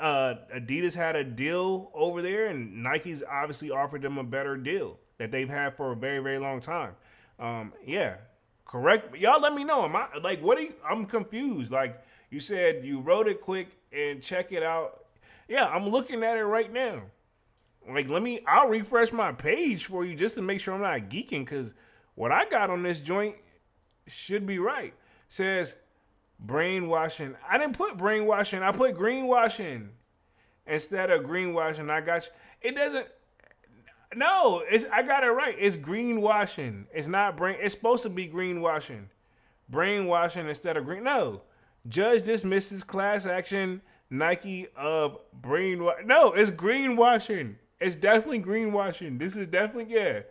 Adidas had a deal over there, and Nike's obviously offered them a better deal that they've had for a very, very long time. Yeah, correct. Y'all let me know. I'm confused. Like you said, you wrote it quick and check it out. Yeah, I'm looking at it right now. Like I'll refresh my page for you just to make sure I'm not geeking, because what I got on this joint should be right. Says brainwashing. I didn't put brainwashing. I put greenwashing instead of greenwashing. I got you. It doesn't. No, I got it right. It's greenwashing. It's not brain. It's supposed to be greenwashing. Brainwashing instead of green. No. Judge dismisses class action Nike of brainwash. No, it's greenwashing. It's definitely greenwashing. This is definitely, yeah.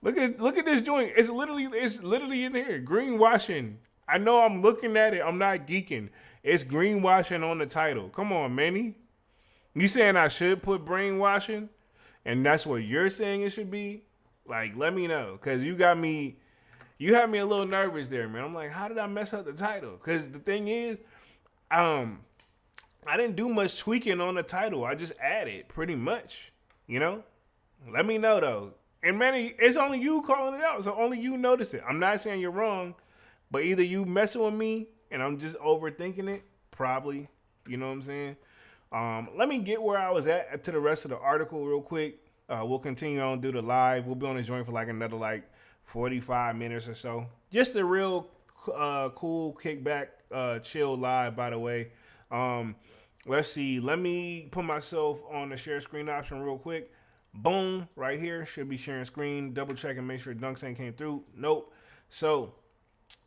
Look at this joint. It's literally in here. Greenwashing. I know I'm looking at it. I'm not geeking. It's greenwashing on the title. Come on, Manny. You saying I should put brainwashing? And that's what you're saying it should be? Like, let me know. Because you had me a little nervous there, man. I'm like, how did I mess up the title? Because the thing is, I didn't do much tweaking on the title. I just added pretty much, you know? Let me know, though. And Manny, it's only you calling it out, so only you notice it. I'm not saying you're wrong, but either you messing with me and I'm just overthinking it, probably. You know what I'm saying? Let me get where I was at to the rest of the article real quick. We'll continue on through the live. We'll be on the joint for like another 45 minutes or so. Just a real cool kickback, chill live, by the way. Let's see. Let me put myself on the share screen option real quick. Boom, right here. Should be sharing screen. Double check and make sure dunks ain't came through. Nope. So,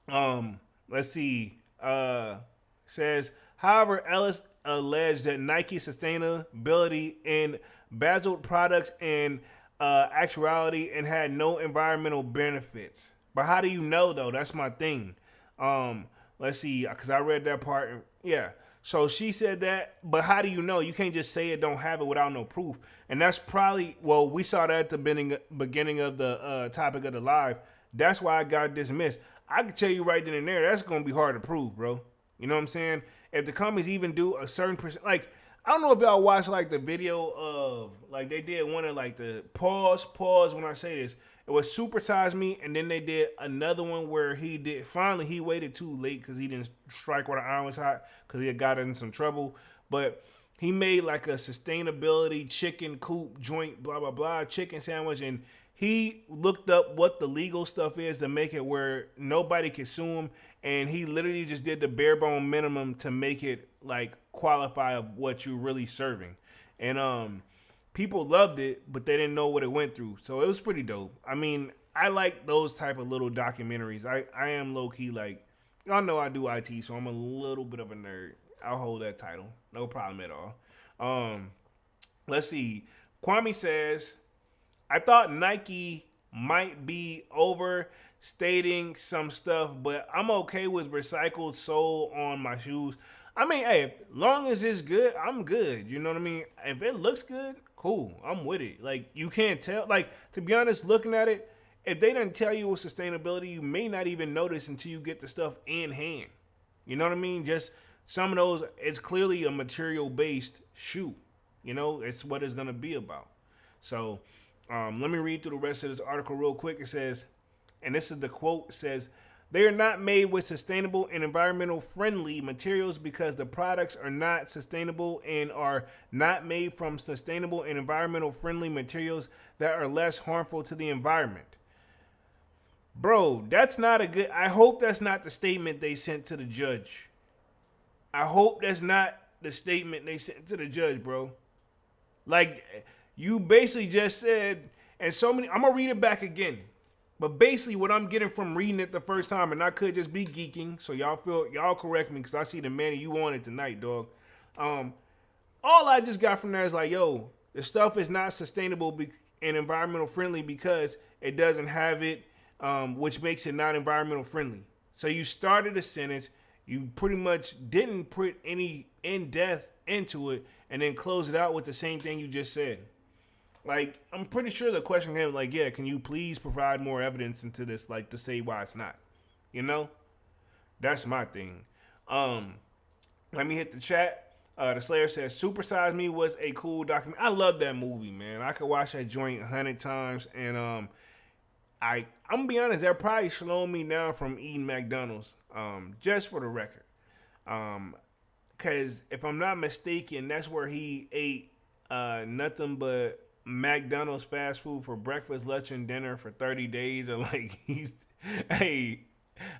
let's see. Says, however, Ellis alleged that Nike's sustainability in bezeled products in actuality and had no environmental benefits. But how do you know, though? That's my thing. Let's see, because I read that part. Yeah. So she said that, but how do you know? You can't just say it, don't have it without no proof. And that's probably, well, we saw that at the beginning of the topic of the live. That's why I got dismissed. I can tell you right then and there, that's going to be hard to prove, bro. You know what I'm saying? If the companies even do a certain percent, I don't know if y'all watched the video of, they did one of the pause when I say this. It was Super Size Me, and then they did another one where finally he waited too late because he didn't strike while the iron was hot because he had got in some trouble. But he made a sustainability chicken coop joint, blah, blah, blah, chicken sandwich, and he looked up what the legal stuff is to make it where nobody can sue him, and he literally just did the bare bone minimum to make it qualify of what you're really serving. And people loved it, but they didn't know what it went through. So it was pretty dope. I mean, I like those type of little documentaries. I am low-key y'all know I do IT, so I'm a little bit of a nerd. I'll hold that title. No problem at all. Let's see. Kwame says, I thought Nike might be overstating some stuff, but I'm okay with recycled sole on my shoes. I mean, hey, as long as it's good, I'm good. You know what I mean? If it looks good, cool. I'm with it. You can't tell. To be honest, looking at it, if they didn't tell you with sustainability, you may not even notice until you get the stuff in hand. You know what I mean? Just some of those, it's clearly a material-based shoe. You know, it's what it's going to be about. So let me read through the rest of this article real quick. It says, and this is the quote, it says, they are not made with sustainable and environmental friendly materials because the products are not sustainable and are not made from sustainable and environmental friendly materials that are less harmful to the environment. Bro, that's not a good, I hope that's not the statement they sent to the judge. I hope that's not the statement they sent to the judge, bro. Like, you basically just said, and so many, I'm going to read it back again. But basically what I'm getting from reading it the first time, and I could just be geeking, so y'all correct me because I see the man you on it tonight, dog. All I just got from there is like, yo, the stuff is not sustainable and environmental friendly because it doesn't have it, which makes it not environmental friendly. So you started a sentence, you pretty much didn't put any in-depth into it, and then close it out with the same thing you just said. Like, I'm pretty sure the question came like, yeah, can you please provide more evidence into this, like, to say why it's not? You know? That's my thing. Let me hit the chat. The Slayer says, Super Size Me was a cool document. I love that movie, man. I could watch that joint 100 times. And I'm going to be honest, that probably slowed me down from eating McDonald's, just for the record. Because if I'm not mistaken, that's where he ate nothing but McDonald's fast food for breakfast, lunch, and dinner for 30 days. And like, hey,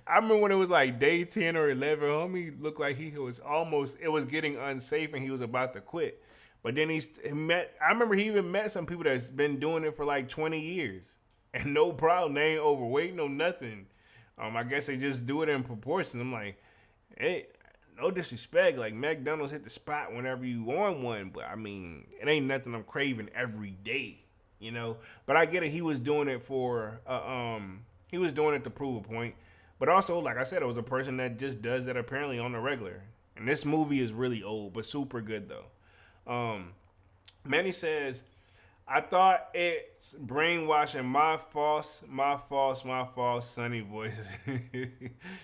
I remember when it was like day 10 or 11, homie looked like he was almost, it was getting unsafe and he was about to quit. But then I remember he even met some people that's been doing it for like 20 years and no problem. They ain't overweight, no nothing. I guess they just do it in proportion. I'm like, hey, no disrespect, like McDonald's hit the spot whenever you on one, but I mean, it ain't nothing I'm craving every day, you know. But I get it. He was doing it for, he was doing it to prove a point. But also, like I said, it was a person that just does that apparently on the regular. And this movie is really old, but super good though. Manny says, I thought it's brainwashing. My false, sunny voice.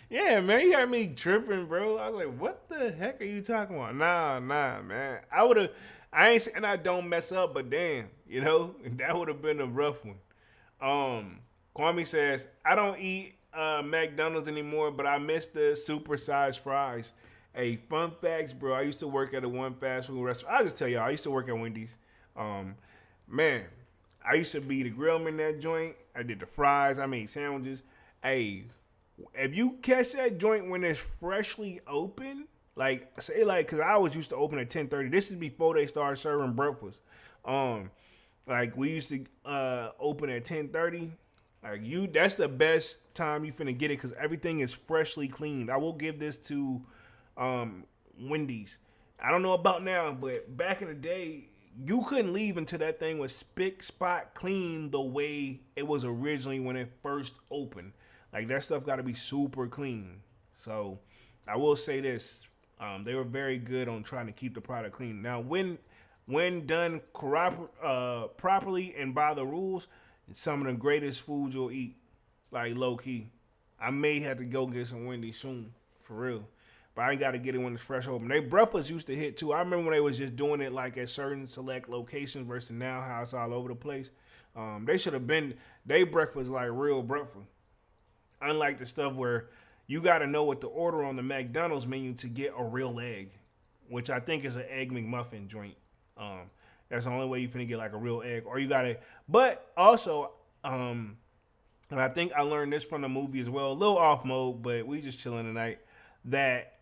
Yeah, man, you had me tripping, bro. I was like, what the heck are you talking about? Nah, man. I ain't saying I don't mess up, but damn, you know, that would have been a rough one. Kwame says, I don't eat McDonald's anymore, but I miss the super-sized fries. Hey, fun facts, bro. I used to work at one fast food restaurant. I'll just tell y'all, I used to work at Wendy's. Man, I used to be the grillman in that joint. I did the fries. I made sandwiches. Hey, if you catch that joint when it's freshly open, like, say, like, because I always used to open at 10:30. This is before they started serving breakfast. Like, we used to open at 10:30. Like, that's the best time you finna get it because everything is freshly cleaned. I will give this to Wendy's. I don't know about now, but back in the day, you couldn't leave until that thing was spick spot clean the way it was originally when it first opened. Like, that stuff got to be super clean. So I will say this, they were very good on trying to keep the product clean. Now, when done properly and by the rules, it's some of the greatest foods you'll eat, like low key. I may have to go get some Wendy's soon, for real. But I ain't got to get it when it's fresh open. They breakfast used to hit too. I remember when they was just doing it like at certain select locations versus now how it's all over the place. They should have been, they breakfast like real breakfast. Unlike the stuff where you got to know what to order on the McDonald's menu to get a real egg, which I think is an Egg McMuffin joint. That's the only way you finna get like a real egg. Or you got to, but also, and I think I learned this from the movie as well, a little off mode, but we just chilling tonight, that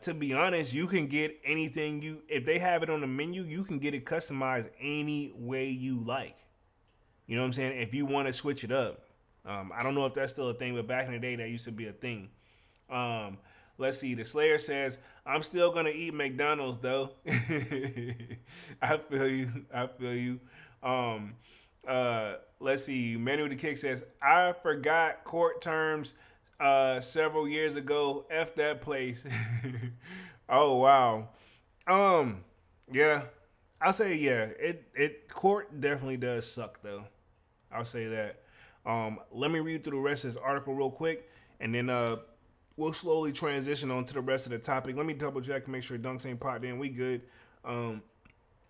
to be honest, you can get anything if they have it on the menu, you can get it customized any way you like. You know what I'm saying? If you want to switch it up. I don't know if that's still a thing, but back in the day, that used to be a thing. Let's see. The Slayer says, I'm still going to eat McDonald's, though. I feel you. Let's see. Manu the Kick says, I forgot court terms several years ago. F that place. Oh, wow. Yeah. I'll say, yeah. Court definitely does suck, though. I'll say that. Let me read through the rest of this article real quick, and then we'll slowly transition on to the rest of the topic. Let me double check and make sure Dunks ain't popped in. We good.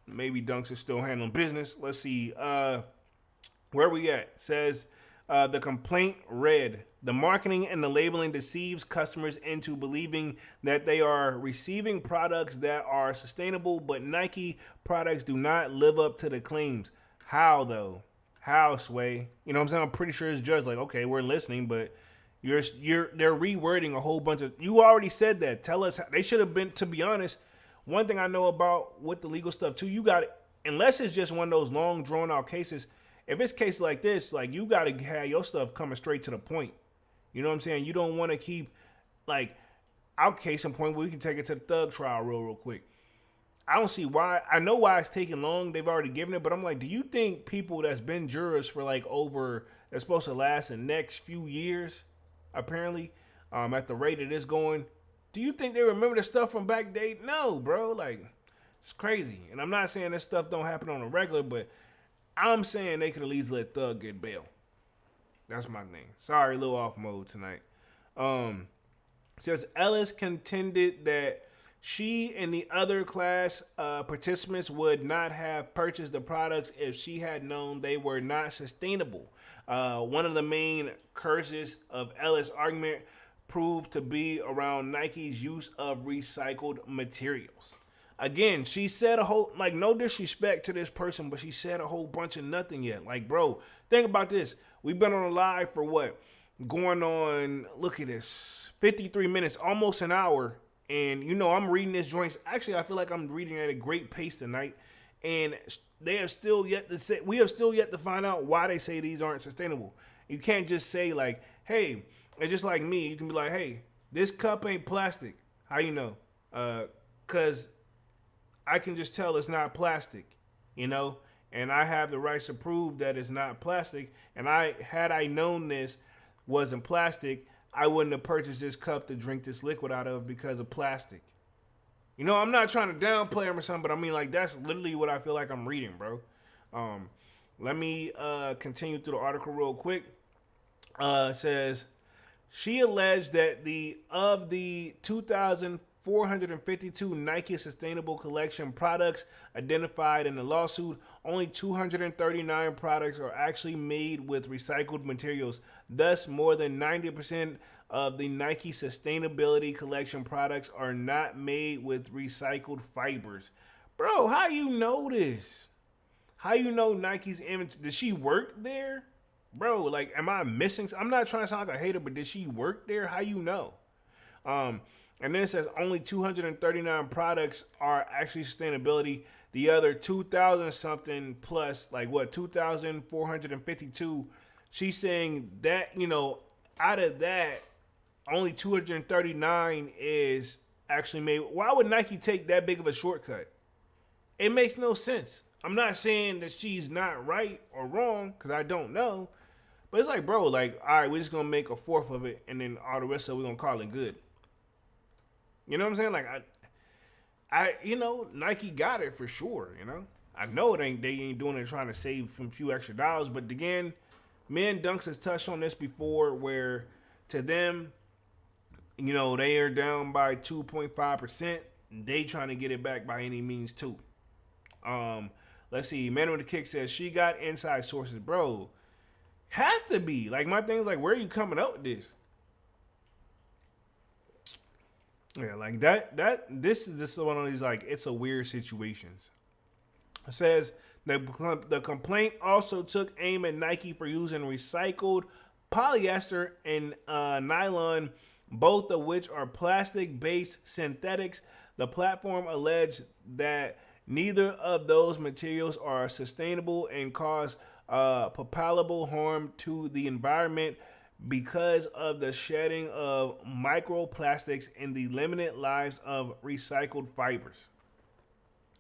Maybe Dunks is still handling business. Let's see. Where we at? Says the complaint read, the marketing and the labeling deceives customers into believing that they are receiving products that are sustainable, but Nike products do not live up to the claims. How though? How, Sway? You know what I'm saying? I'm pretty sure it's just like, okay, we're listening, but they're rewording a whole bunch of, you already said that. Tell us, they should have been, to be honest, one thing I know about with the legal stuff too, you got, unless it's just one of those long drawn out cases, if it's cases like this, like you got to have your stuff coming straight to the point. You know what I'm saying? You don't want to keep, like, our case in point where we can take it to the thug trial real quick. I don't see why. I know why it's taking long. They've already given it, but I'm like, do you think people that's been jurors for like over, that's supposed to last the next few years, apparently, at the rate it is going, do you think they remember the stuff from back date? No, bro. Like, it's crazy. And I'm not saying this stuff don't happen on a regular, but I'm saying they could at least let Thug get bail. That's my thing. Sorry, a little off mode tonight. Says Ellis contended that she and the other class participants would not have purchased the products if she had known they were not sustainable. One of the main curses of Ellis' argument proved to be around Nike's use of recycled materials. Again, she said a whole, like, no disrespect to this person, but she said a whole bunch of nothing yet. Like, bro, think about this. We've been on a live for what? Going on, look at this, 53 minutes, almost an hour. And, you know, I'm reading this joint. Actually, I feel like I'm reading at a great pace tonight. And they have still yet to say, we have still yet to find out why they say these aren't sustainable. You can't just say, like, hey, it's just like me. You can be like, hey, this cup ain't plastic. How you know? Because I can just tell it's not plastic, you know? And I have the rights to prove that it's not plastic. And had I known this wasn't plastic, I wouldn't have purchased this cup to drink this liquid out of because of plastic. You know, I'm not trying to downplay him or something, but I mean, like, that's literally what I feel like I'm reading, bro. Let me continue through the article real quick. It says, she alleged that the 2,452 Nike Sustainable Collection products identified in the lawsuit, only 239 products are actually made with recycled materials. Thus, more than 90% of the Nike Sustainability Collection products are not made with recycled fibers. Bro, how you know this? How you know Nike's image? Did she work there? Bro, like, am I missing? I'm not trying to sound like a hater, but did she work there? How you know? And then it says only 239 products are actually sustainability. The other 2,000 something plus, like what, 2,452. She's saying that, you know, out of that, only 239 is actually made. Why would Nike take that big of a shortcut? It makes no sense. I'm not saying that she's not right or wrong, because I don't know. But it's like, bro, like, all right, we're just going to make a fourth of it, and then all the rest of it, we're going to call it good. You know what I'm saying? Like, I, you know, Nike got it for sure, you know? I know they ain't doing it trying to save some few extra dollars, but again, me and Dunks has touched on this before where to them, you know, they are down by 2.5%. They trying to get it back by any means too. Let's see. Man with the Kick says she got inside sources. Bro, have to be. Like, my thing is like, where are you coming up with this? Yeah, like this is just one of these, like, it's a weird situations. It says the complaint also took aim at Nike for using recycled polyester and nylon, both of which are plastic-based synthetics. The platform alleged that neither of those materials are sustainable and cause palpable harm to the environment because of the shedding of microplastics and the limited lives of recycled fibers.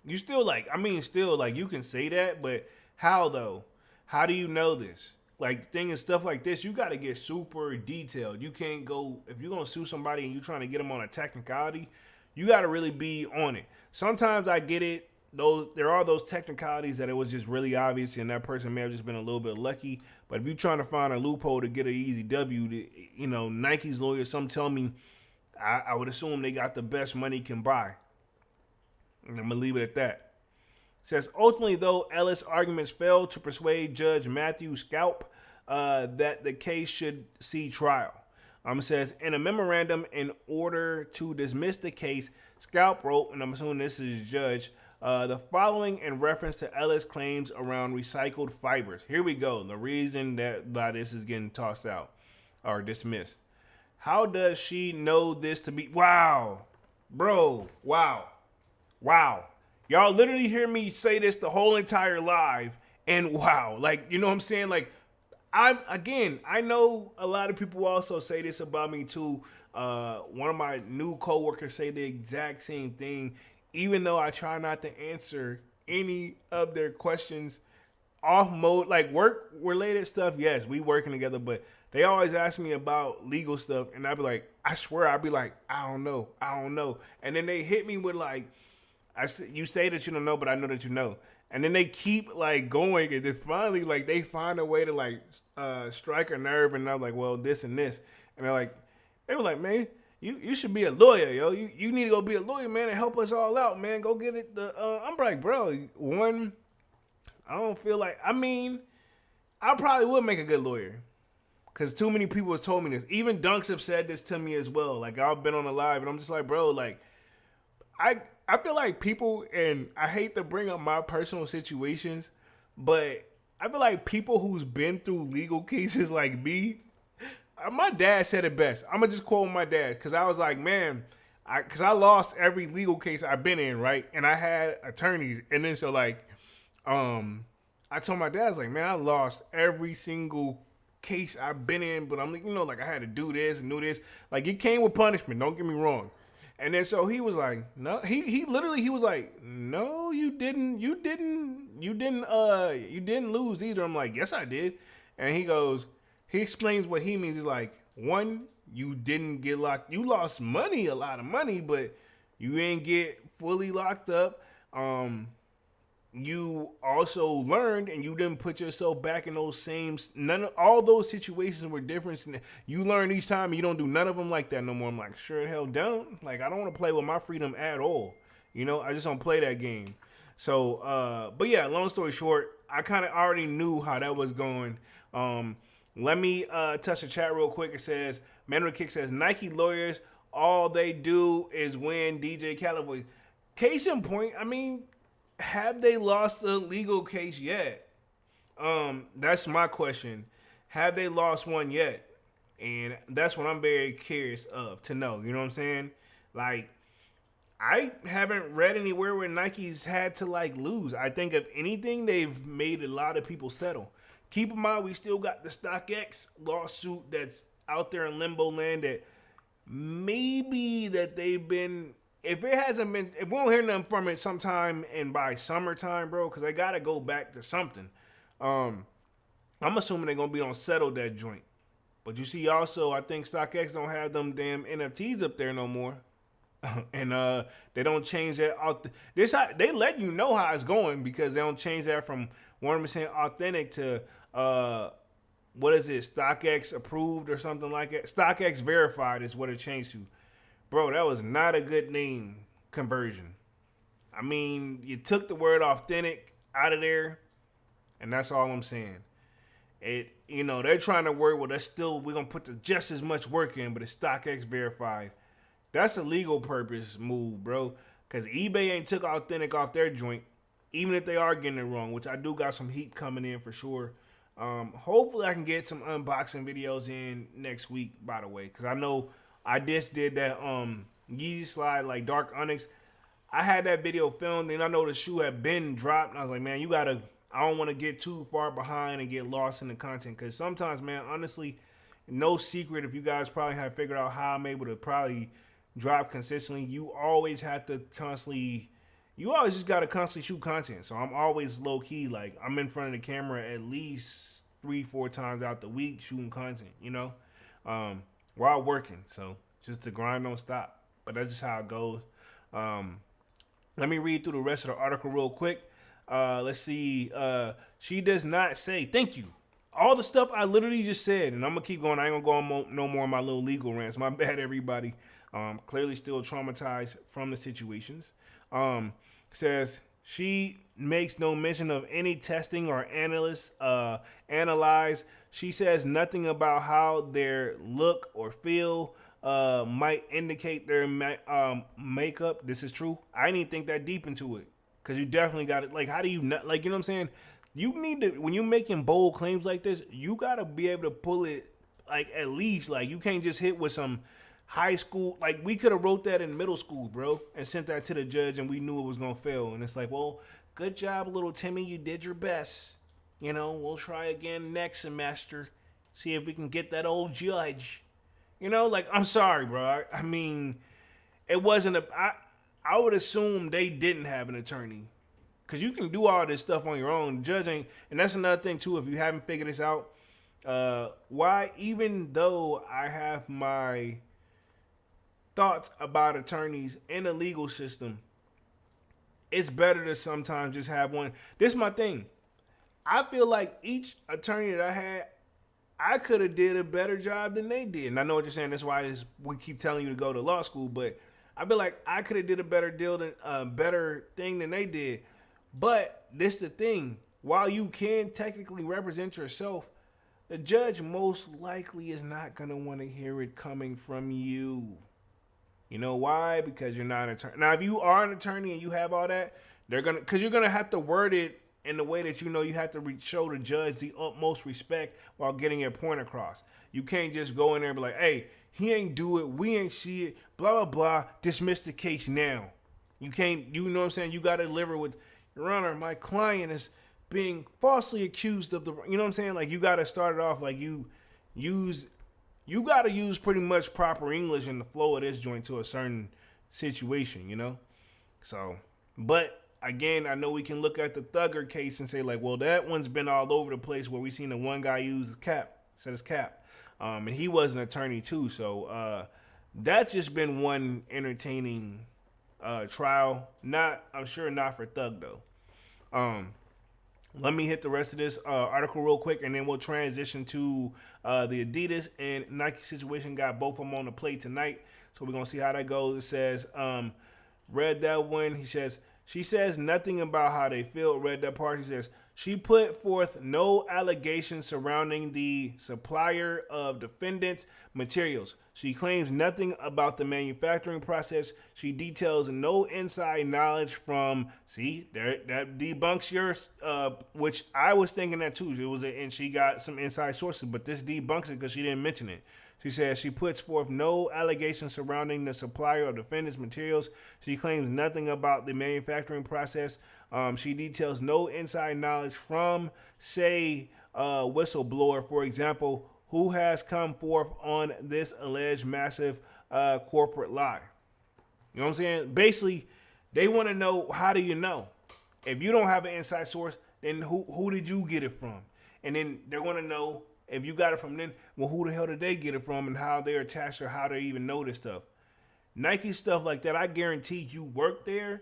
You still like, I mean, still like, you can say that, but how though? How do you know this? Like, thing is, stuff like this, you got to get super detailed. You can't go, if you're going to sue somebody and you're trying to get them on a technicality, you got to really be on it. Sometimes I get it. There are those technicalities that it was just really obvious and that person may have just been a little bit lucky. But if you're trying to find a loophole to get an easy W, you know, Nike's lawyer, some tell me I would assume they got the best money can buy. I'm going to leave it at that. It says, ultimately, though, Ellis' arguments failed to persuade Judge Matthew Scalp that the case should see trial. It says, in a memorandum in order to dismiss the case, Scalp wrote, and I'm assuming this is Judge, the following in reference to Ellis' claims around recycled fibers. Here we go. The reason that why this is getting tossed out or dismissed. How does she know this to be? Wow. Bro. Wow. Y'all literally hear me say this the whole entire live. And wow. Like, you know what I'm saying? Like, I know a lot of people also say this about me too. One of my new coworkers say the exact same thing, even though I try not to answer any of their questions off mode, like work related stuff. Yes, we working together, but they always ask me about legal stuff, and I'd be like, I swear, I'd be like, I don't know, and then they hit me with like, you say that you don't know, but I know that you know. And then they keep like going, and then finally like they find a way to like strike a nerve, and I'm like, well, this and this, and they were like, man, you should be a lawyer, yo. You need to go be a lawyer, man, and help us all out, man. Go get it. I'm like, bro, one, I don't feel like. I mean, I probably would make a good lawyer, because too many people have told me this. Even Dunks have said this to me as well. Like, I've been on the live, and I'm just like, bro, like, I feel like people, and I hate to bring up my personal situations, but I feel like people who's been through legal cases like me, my dad said it best. I'm going to just quote my dad, because I was like, man, because I lost every legal case I've been in, right? And I had attorneys. And then so, like, I told my dad, I was like, man, I lost every single case I've been in, but I'm like, you know, like I had to do this and do this. Like, it came with punishment, don't get me wrong. And then so he was like, no, he literally, he was like, no, you didn't lose either. I'm like, yes, I did. And he explains what he means. He's like, one, you didn't get locked. You lost money, a lot of money, but you didn't get fully locked up. You also learned, and you didn't put yourself back in those same, all those situations were different. You learn each time, you don't do none of them like that no more. I'm like, sure the hell don't. Like, I don't want to play with my freedom at all. You know, I just don't play that game. So, but yeah, long story short, I kind of already knew how that was going. Let me touch the chat real quick. It says, Manuel Kick says, Nike lawyers, all they do is win DJ Callaway. Case in point, I mean, have they lost a legal case yet? That's my question. Have they lost one yet? And that's what I'm very curious of to know. You know what I'm saying? Like, I haven't read anywhere where Nike's had to like lose. I think if anything, they've made a lot of people settle. Keep in mind, we still got the StockX lawsuit that's out there in limbo land that maybe that they've been. If it hasn't been, if we don't hear nothing from it sometime and by summertime, bro, because they got to go back to something. I'm assuming they're going to be on settle that joint. But you see also, I think StockX don't have them damn NFTs up there no more. And they don't change that. They let you know how it's going because they don't change that from 100% authentic to, what is it, StockX approved or something like that. StockX verified is what it changed to. Bro, that was not a good name conversion. I mean, you took the word authentic out of there, and that's all I'm saying. They're trying to work, well, we're going to put just as much work in, but it's StockX verified. That's a legal purpose move, bro, because eBay ain't took authentic off their joint, even if they are getting it wrong, which I do got some heat coming in for sure. Hopefully I can get some unboxing videos in next week, by the way, because I know I just did that Yeezy slide, like Dark Onyx. I had that video filmed, and I know the shoe had been dropped. And I was like, man, I don't want to get too far behind and get lost in the content. Because sometimes, man, honestly, no secret, if you guys probably have figured out how I'm able to probably drop consistently, you always just got to constantly shoot content. So I'm always low-key. Like, I'm in front of the camera at least 3-4 times out the week shooting content, you know? While working, so just the grind don't stop. But that's just how it goes. Let me read through the rest of the article real quick. Let's see. She does not say, thank you. all the stuff I literally just said, and I'm gonna keep going. I ain't gonna go on no more of my little legal rants. My bad, everybody. Clearly still traumatized from the situations. Says she makes no mention of any testing or analyze. She says nothing about how their look or feel might indicate their makeup. This is true. I didn't even think that deep into it, because you definitely got it. Like, how do you not, like, you know what I'm saying? You need to, when you're making bold claims like this, you got to be able to pull it, like, at least, like, you can't just hit with some high school, like, we could have wrote that in middle school, bro, and sent that to the judge, and we knew it was going to fail. And it's like, well, good job, little Timmy, you did your best. You know, we'll try again next semester, see if we can get that old judge. You know, like, I'm sorry, bro. I mean, it wasn't I would assume they didn't have an attorney, because you can do all this stuff on your own. Judge ain't, and that's another thing, too, if you haven't figured this out. Why, even though I have my thoughts about attorneys in the legal system, it's better to sometimes just have one. This is my thing. I feel like each attorney that I had, I could have did a better job than they did. And I know what you're saying. That's why we keep telling you to go to law school. But I feel like I could have did a better thing than they did. But this is the thing. While you can technically represent yourself, the judge most likely is not going to want to hear it coming from you. You know why? Because you're not an attorney. Now, if you are an attorney and you have all that, because you're going to have to word it in the way that you know you have to show the judge the utmost respect while getting your point across. You can't just go in there and be like, hey, he ain't do it, we ain't see it, blah, blah, blah, dismiss the case now. You can't, you know what I'm saying? You got to deliver with, Your Honor, my client is being falsely accused of the, you know what I'm saying? Like, you got to start it off like you got to use pretty much proper English in the flow of this joint to a certain situation, you know? So, but again, I know we can look at the Thugger case and say, like, well, that one's been all over the place, where we seen the one guy use his cap, said his cap. And he was an attorney too. So that's just been one entertaining trial. I'm sure not for Thug though. Let me hit the rest of this article real quick, and then we'll transition to the Adidas and Nike situation. Got both of them on the plate tonight, so we're going to see how that goes. It says, read that one. She says nothing about how they feel. Read that part. She says, she put forth no allegations surrounding the supplier of defendant's materials. She claims nothing about the manufacturing process. She details no inside knowledge from, see, that debunks yours, which I was thinking that too. And she got some inside sources, but this debunks it because she didn't mention it. She says she puts forth no allegations surrounding the supplier of defendant's materials. She claims nothing about the manufacturing process. She details no inside knowledge from, say, whistleblower, for example, who has come forth on this alleged massive corporate lie. You know what I'm saying? Basically, they want to know, how do you know? If you don't have an inside source, then who did you get it from? And then they want to know, if you got it from them, well, who the hell did they get it from, and how they're attached, or how they even know this stuff. Nike stuff like that, I guarantee you work there.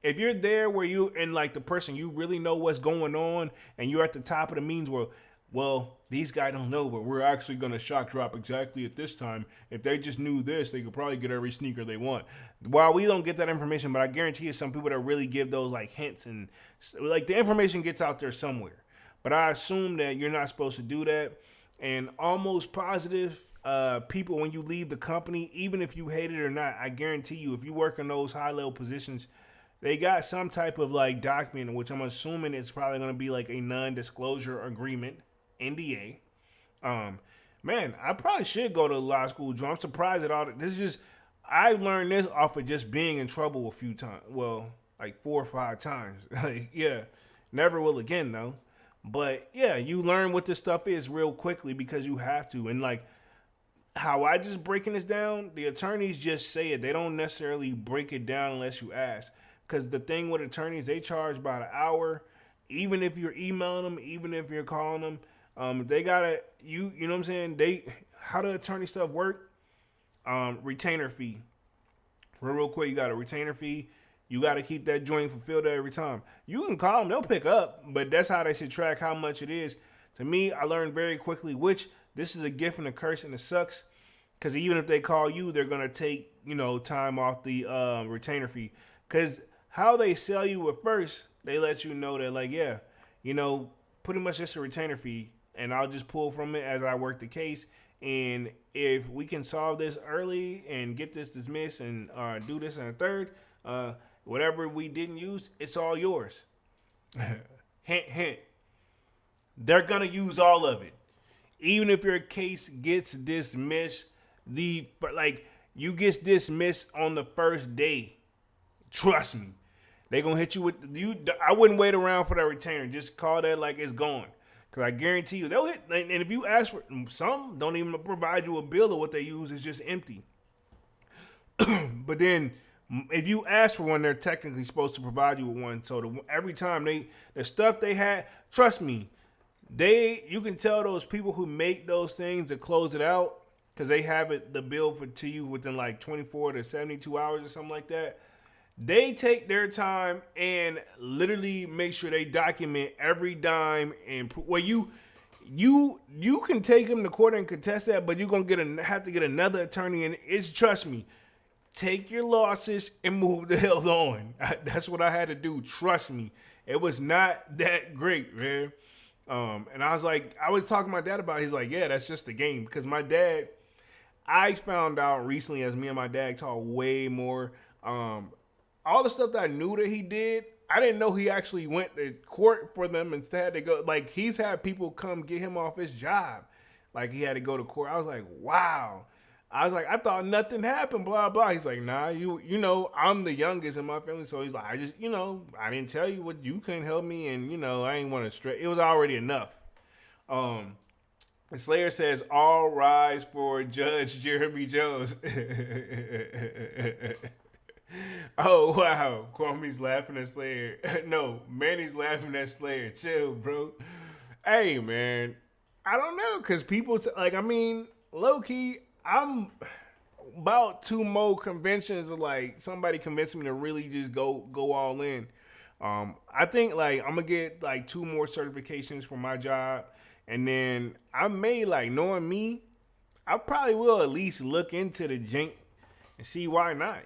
If you're there where you, and like the person, you really know what's going on, and you're at the top of the means where, well, these guys don't know, but we're actually going to shock drop exactly at this time. If they just knew this, they could probably get every sneaker they want. While we don't get that information, but I guarantee you some people that really give those like hints, and like the information gets out there somewhere. But I assume that you're not supposed to do that. And almost positive people, when you leave the company, even if you hate it or not, I guarantee you, if you work in those high-level positions, they got some type of like document, which I'm assuming it's probably going to be like a non-disclosure agreement, NDA. Man, I probably should go to law school, Joe. I'm surprised at all that. This is just, I learned this off of just being in trouble a few times. Well, like 4 or 5 times. Like, yeah, never will again though. But yeah, you learn what this stuff is real quickly because you have to. And like how I just breaking this down, the attorneys just say it. They don't necessarily break it down unless you ask. Because the thing with attorneys, they charge by the hour. Even if you're emailing them, even if you're calling them, they gotta, you know what I'm saying? How the attorney stuff work? Retainer fee. Real quick, you got a retainer fee. You got to keep that joint fulfilled every time. You can call them, they'll pick up, but that's how they should track how much it is. To me, I learned very quickly, which this is a gift and a curse, and it sucks. Because even if they call you, they're going to take, time off the retainer fee. Because how they sell you at first, they let you know that, like, yeah, pretty much just a retainer fee. And I'll just pull from it as I work the case. And if we can solve this early and get this dismissed and do this in a third, whatever we didn't use, it's all yours. Hint, hint. They're going to use all of it. Even if your case gets dismissed, you get dismissed on the first day. Trust me. They're going to hit you with I wouldn't wait around for that retainer. Just call that like it's gone. Because I guarantee you, they'll hit. And if you ask for some, don't even provide you a bill of what they use. It's just empty. But then, if you ask for one, they're technically supposed to provide you with one. So every time the stuff they had, trust me, you can tell those people who make those things to close it out because they have the bill to you within like 24 to 72 hours or something like that. They take their time and literally make sure they document every dime and you can take them to court and contest that, but you're gonna have to get another attorney, and trust me, take your losses and move the hell on. That's what I had to do. Trust me, it was not that great, man. And I was talking to my dad about it. He's like, yeah, that's just the game. Because my dad, I found out recently as me and my dad talk way more. All the stuff that I knew that he did, I didn't know he actually went to court for them instead. They go, like, he's had people come get him off his job. Like, he had to go to court. I was like, wow. I was like, I thought nothing happened, blah, blah. He's like, nah, I'm the youngest in my family. So he's like, I just, I didn't tell you what, you couldn't help me. And, I ain't want to stress. It was already enough. The Slayer says, all rise for Judge Jeremy Jones. Oh, wow. Kwame's laughing at Slayer. No, Manny's laughing at Slayer. Chill, bro. Hey, man. I don't know. Because people, low-key, I'm about 2 more conventions of like somebody convinced me to really just go all in. I think like I'm gonna get like 2 more certifications for my job, and then I may, like, knowing me, I probably will at least look into the jank and see why not.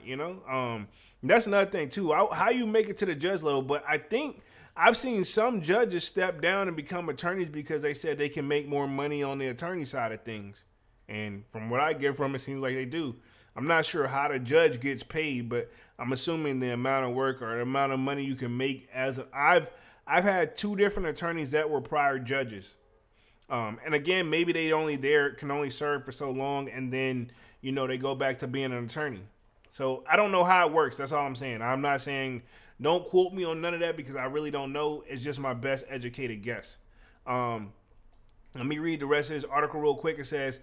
That's another thing too. How you make it to the judge level, but I think I've seen some judges step down and become attorneys because they said they can make more money on the attorney side of things. And from what I get from it, seems like they do. I'm not sure how the judge gets paid, but I'm assuming the amount of work or the amount of money you can make I've had 2 different attorneys that were prior judges. And again, maybe they can only serve for so long, and then, they go back to being an attorney. So I don't know how it works. That's all I'm saying. I'm not saying don't quote me on none of that because I really don't know. It's just my best educated guess. Let me read the rest of his article real quick. It says,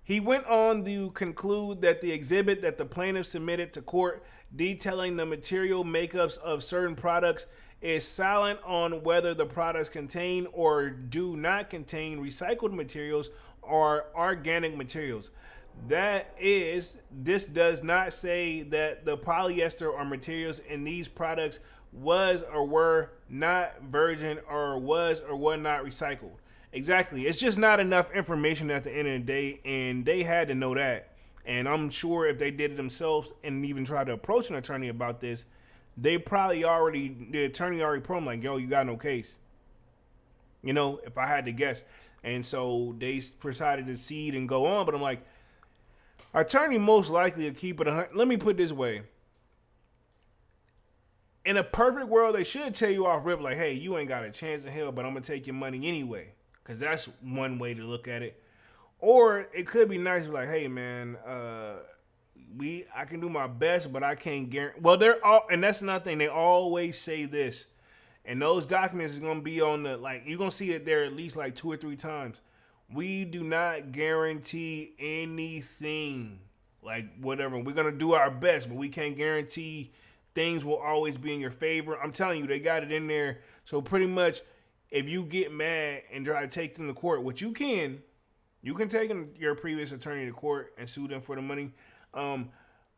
he went on to conclude that the exhibit that the plaintiff submitted to court detailing the material makeups of certain products is silent on whether the products contain or do not contain recycled materials or organic materials. This does not say that the polyester or materials in these products was or were not virgin or was or was not recycled. Exactly. It's just not enough information at the end of the day, and they had to know that. And I'm sure if they did it themselves and even tried to approach an attorney about this, the attorney already told them, like, yo, you got no case. If I had to guess. And so they decided to cede and go on, but I'm like, attorney most likely to keep it 100. Let me put it this way. In a perfect world, they should tell you off rip, like, hey, you ain't got a chance in hell, but I'm going to take your money anyway. Because that's one way to look at it. Or it could be nice, like, hey, man, I can do my best, but I can't guarantee. Well, and that's another thing. They always say this. And those documents is going to be on you're going to see it there at least like 2 or 3 times. We do not guarantee anything. Like, whatever. We're going to do our best, but we can't guarantee things will always be in your favor. I'm telling you, they got it in there. So pretty much, if you get mad and try to take them to court, which you can take your previous attorney to court and sue them for the money.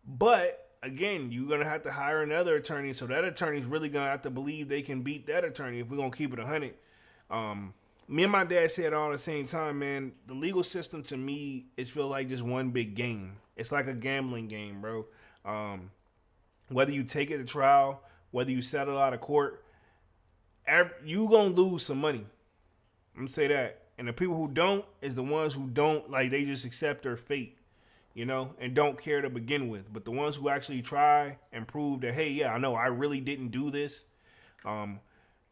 But again, you're going to have to hire another attorney. So that attorney's really going to have to believe they can beat that attorney if we're going to keep it 100. me and my dad said all at the same time, man, the legal system to me is feel like just one big game. It's like a gambling game, bro. Whether you take it to trial, whether you settle out of court, you gonna lose some money. I'm gonna say that. And the people who don't is the ones who don't, like, they just accept their fate, and don't care to begin with. But the ones who actually try and prove that, hey, yeah, I know I really didn't do this.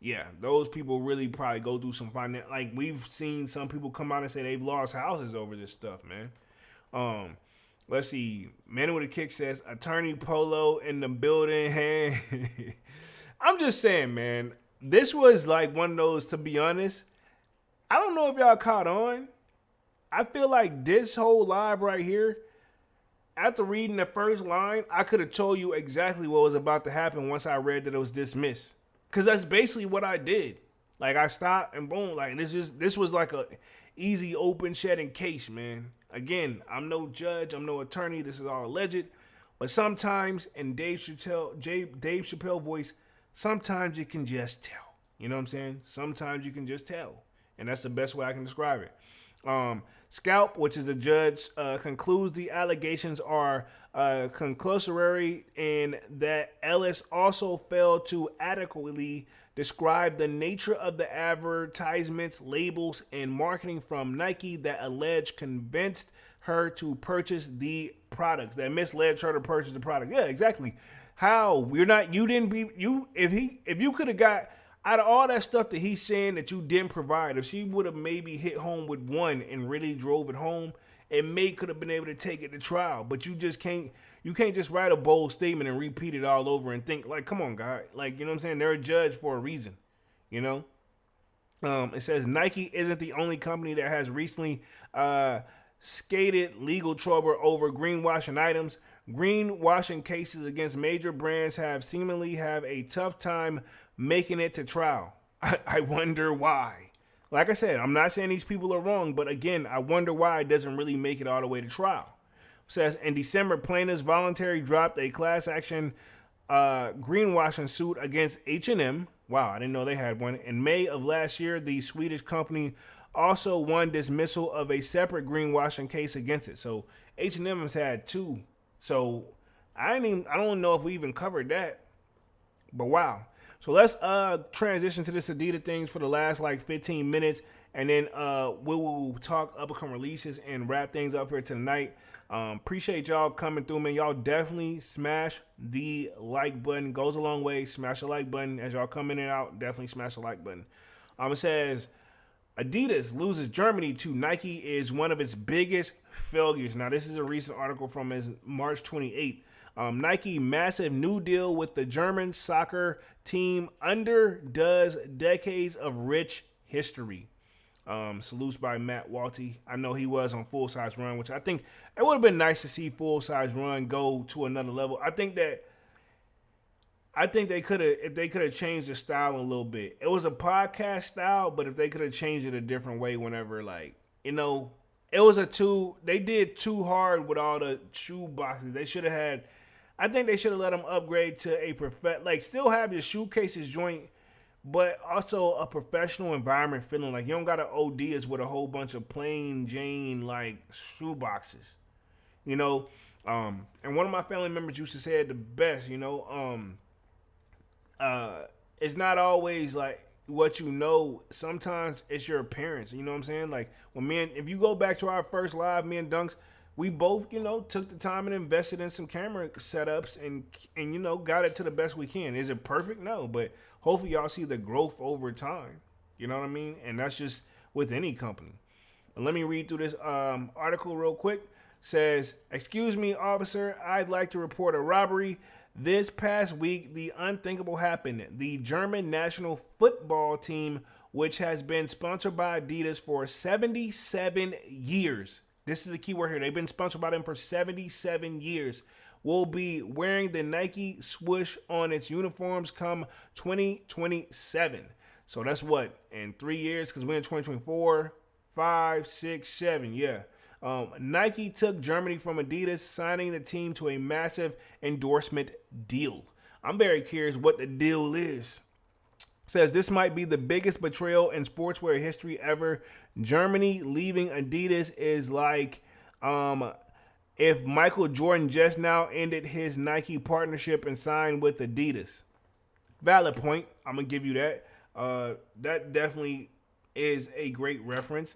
Yeah, those people really probably go through some finance. Like, we've seen some people come out and say they've lost houses over this stuff, man. Let's see. Man with a Kick says, Attorney Polo in the building. Hey. I'm just saying, man, this was like one of those, to be honest, I don't know if y'all caught on. I feel like this whole live right here, after reading the first line, I could have told you exactly what was about to happen once I read that it was dismissed. Because that's basically what I did. Like, I stopped and boom. Like, this was like a easy open shedding case, man. Again, I'm no judge. I'm no attorney. This is all alleged. But sometimes, in Dave Chappelle voice, sometimes you can just tell. You know what I'm saying? Sometimes you can just tell. And that's the best way I can describe it. Scalp, which is the judge, concludes the allegations are conclusory in that Ellis also failed to adequately describe the nature of the advertisements, labels, and marketing from Nike that alleged convinced her to purchase the products, that misled her to purchase the product. Yeah, exactly. How? If you could have got, out of all that stuff that he's saying that you didn't provide, if she would have maybe hit home with one and really drove it home, it could have been able to take it to trial. But you can't just write a bold statement and repeat it all over and think, like, come on, guy. Like, you know what I'm saying? They're a judge for a reason, It says Nike isn't the only company that has recently skated legal trouble over greenwashing items. Greenwashing cases against major brands seemingly have a tough time making it to trial. I wonder why. Like I said, I'm not saying these people are wrong, but again, I wonder why it doesn't really make it all the way to trial. It says in December, plaintiffs voluntarily dropped a class action greenwashing suit against H&M. Wow, I didn't know they had one. In May of last year, the Swedish company also won dismissal of a separate greenwashing case against it. So H&M has had two. So I don't know if we even covered that. But wow. So let's transition to this Adidas things for the last 15 minutes, and then we will talk upcoming releases and wrap things up here tonight. Appreciate y'all coming through, man. Y'all definitely smash the like button. Goes a long way. Smash the like button as y'all come in and out. Definitely smash the like button. It says Adidas loses Germany to Nike is one of its biggest failures. Now, this is a recent article from March 28th. Nike massive new deal with the German soccer team underdoes decades of rich history. Salutes by Matt Walty. I know he was on Full Size Run, which I think it would have been nice to see Full Size Run go to another level. I think they could have, if they could have changed the style a little bit. It was a podcast style, but if they could have changed it a different way whenever, it was they did too hard with all the shoe boxes. They should have had, I think they should have let them upgrade to a still have your shoe cases joint, but also a professional environment feeling. Like, you don't got to OD us with a whole bunch of plain Jane, shoe boxes, And one of my family members used to say it the best, it's not always what sometimes it's your appearance. You know what I'm saying? If you go back to our first live, me and Dunks, we both, took the time and invested in some camera setups and got it to the best we can. Is it perfect? No, but hopefully y'all see the growth over time. You know what I mean? And that's just with any company. And let me read through this article real quick. Says, excuse me, officer, I'd like to report a robbery. This past week, the unthinkable happened. The German national football team, which has been sponsored by Adidas for 77 years. This is the key word here. They've been sponsored by them for 77 years. Will be wearing the Nike swoosh on its uniforms come 2027. So that's what? In 3 years, because we're in 2024, 5, 6, 7, yeah. Nike took Germany from Adidas, signing the team to a massive endorsement deal. I'm very curious what the deal is. Says this might be the biggest betrayal in sportswear history ever. Germany leaving Adidas is like if Michael Jordan just now ended his Nike partnership and signed with Adidas. Valid point. I'm gonna give you that. That definitely is a great reference.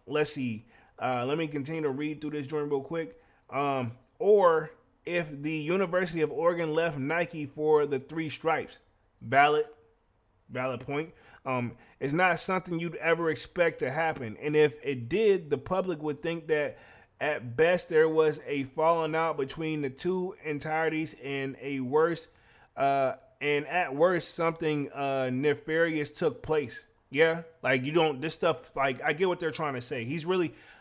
Let's see. Let me continue to read through this joint real quick. Or if the University of Oregon left Nike for the three stripes. Valid point. It's not something you'd ever expect to happen. And if it did, the public would think that at best there was a falling out between the two entities and at worst something nefarious took place. Yeah, like this stuff, like I get what they're trying to say.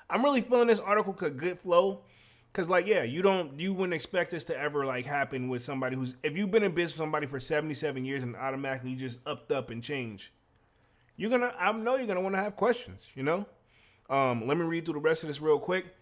I'm really feeling this article could good flow. Cause like, yeah, you wouldn't expect this to ever like happen with somebody if you've been in business with somebody for 77 years and automatically you just upped up and change. I know you're gonna want to have questions, Let me read through the rest of this real quick.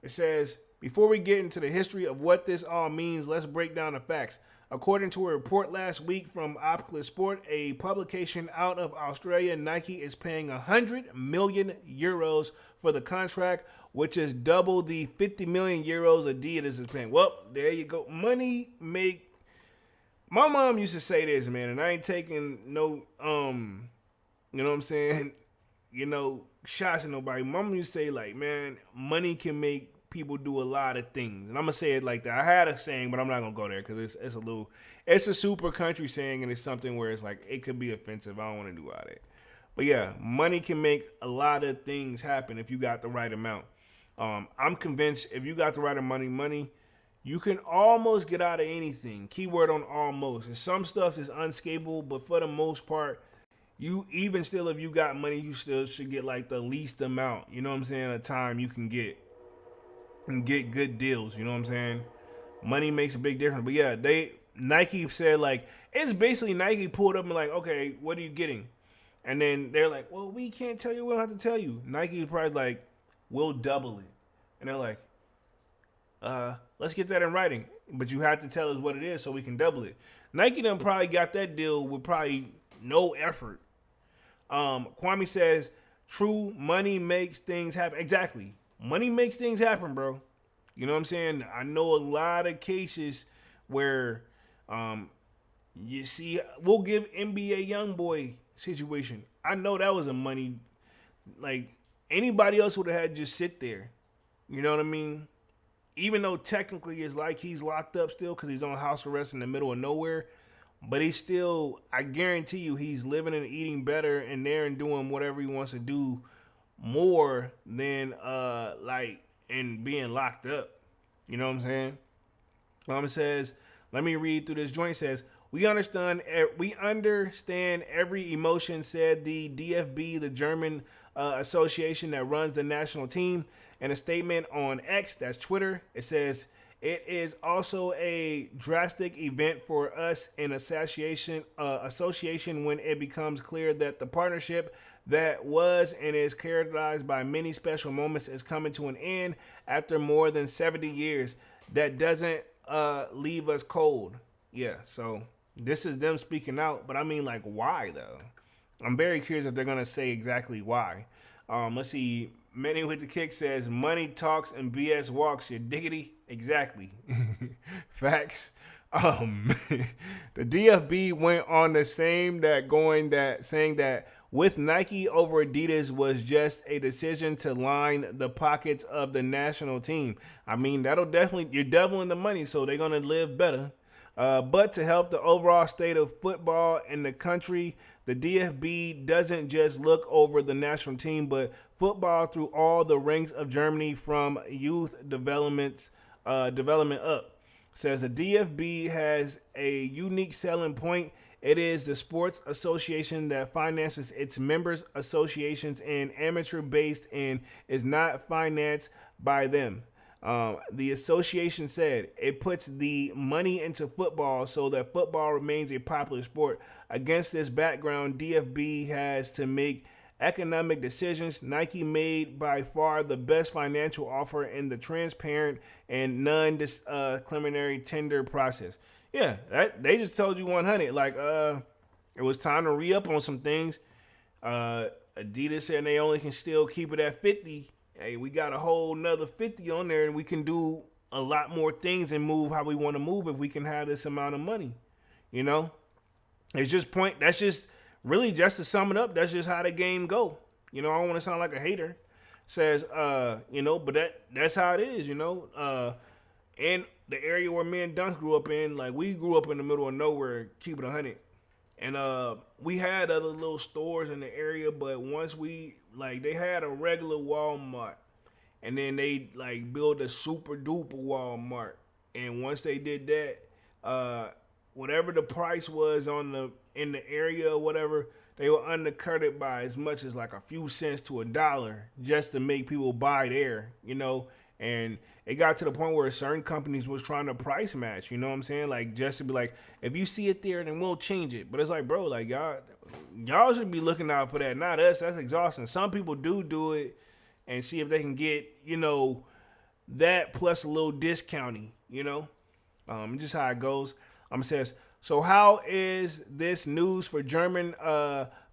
It says, before we get into the history of what this all means, let's break down the facts. According to a report last week from Opculus Sport, a publication out of Australia, Nike is paying 100 million euros for the contract, which is double the 50 million euros Adidas is paying. Well, there you go. Money make. My mom used to say this, man, and I ain't taking no, you know what I'm saying? Shots at nobody. Mom used to say, like, man, money can make people do a lot of things. And I'm going to say it like that. I had a saying, but I'm not going to go there because it's a super country saying, and it's something where it's like, it could be offensive. I don't want to do all that. But yeah, money can make a lot of things happen if you got the right amount. I'm convinced if you got the right amount of money, you can almost get out of anything. Keyword on almost. And some stuff is unscalable, but for the most part, if you got money, you still should get like the least amount, you know what I'm saying, of time you can get and get good deals, you know what I'm saying? Money makes a big difference. But yeah, Nike said like, it's basically Nike pulled up and like, okay, what are you getting? And then they're like, well, we can't tell you, we don't have to tell you. Nike is probably like, we'll double it. And they're like, let's get that in writing. But you have to tell us what it is so we can double it. Nike done probably got that deal with probably no effort. Kwame says, true, money makes things happen. Exactly. Money makes things happen, bro. You know what I'm saying? I know a lot of cases where you see, we'll give NBA YoungBoy situation. I know that was a money, like anybody else would have had to just sit there. You know what I mean? Even though technically it's like he's locked up still because he's on house arrest in the middle of nowhere. But he's still, I guarantee you, he's living and eating better and there and doing whatever he wants to do more than and being locked up. You know what I'm saying? It says, let me read through this joint. It says, we understand every emotion, said the DFB, the German association that runs the national team. In a statement on X, that's Twitter, it says, it is also a drastic event for us in association when it becomes clear that the partnership that was and is characterized by many special moments is coming to an end after more than 70 years. That doesn't leave us cold. Yeah, so this is them speaking out, but I mean, like, why though? I'm very curious if they're gonna say exactly why. Let's see. Manny with the Kick says, money talks and BS walks. Your diggity. Exactly. Facts. The DFB went on the same saying that with Nike over Adidas was just a decision to line the pockets of the national team. I mean, you're doubling the money, so they're going to live better. But to help the overall state of football in the country, the DFB doesn't just look over the national team, but football through all the ranks of Germany from youth development up. Says the DFB has a unique selling point. It is the sports association that finances its members associations and amateur-based and is not financed by them. The association said it puts the money into football so that football remains a popular sport. Against this background, DFB has to make economic decisions. Nike made by far the best financial offer in the transparent and non-discriminatory tender process. Yeah, they just told you 100. Like, it was time to re-up on some things. Adidas said they only can still keep it at 50. Hey, we got a whole nother 50 on there, and we can do a lot more things and move how we want to move if we can have this amount of money. You know, it's just that's just really just to sum it up. That's just how the game go. You know, I don't want to sound like a hater. Says, you know, but that's how it is. You know, and the area where me and Dunce grew up in, like we grew up in the middle of nowhere, keep it 100. And we had other little stores in the area, but once they had a regular Walmart, and then they like built a super duper Walmart. And once they did that, whatever the price was in the area or whatever, they will undercut it by as much as like a few cents to $1 just to make people buy there, you know. And it got to the point where certain companies was trying to price match, you know what I'm saying? Like, just to be like, if you see it there, then we'll change it. But it's like, bro, like, y'all should be looking out for that, not us. That's exhausting. Some people do it and see if they can get, you know, that plus a little discounting, you know? Just how it goes. Says, so how is this news for German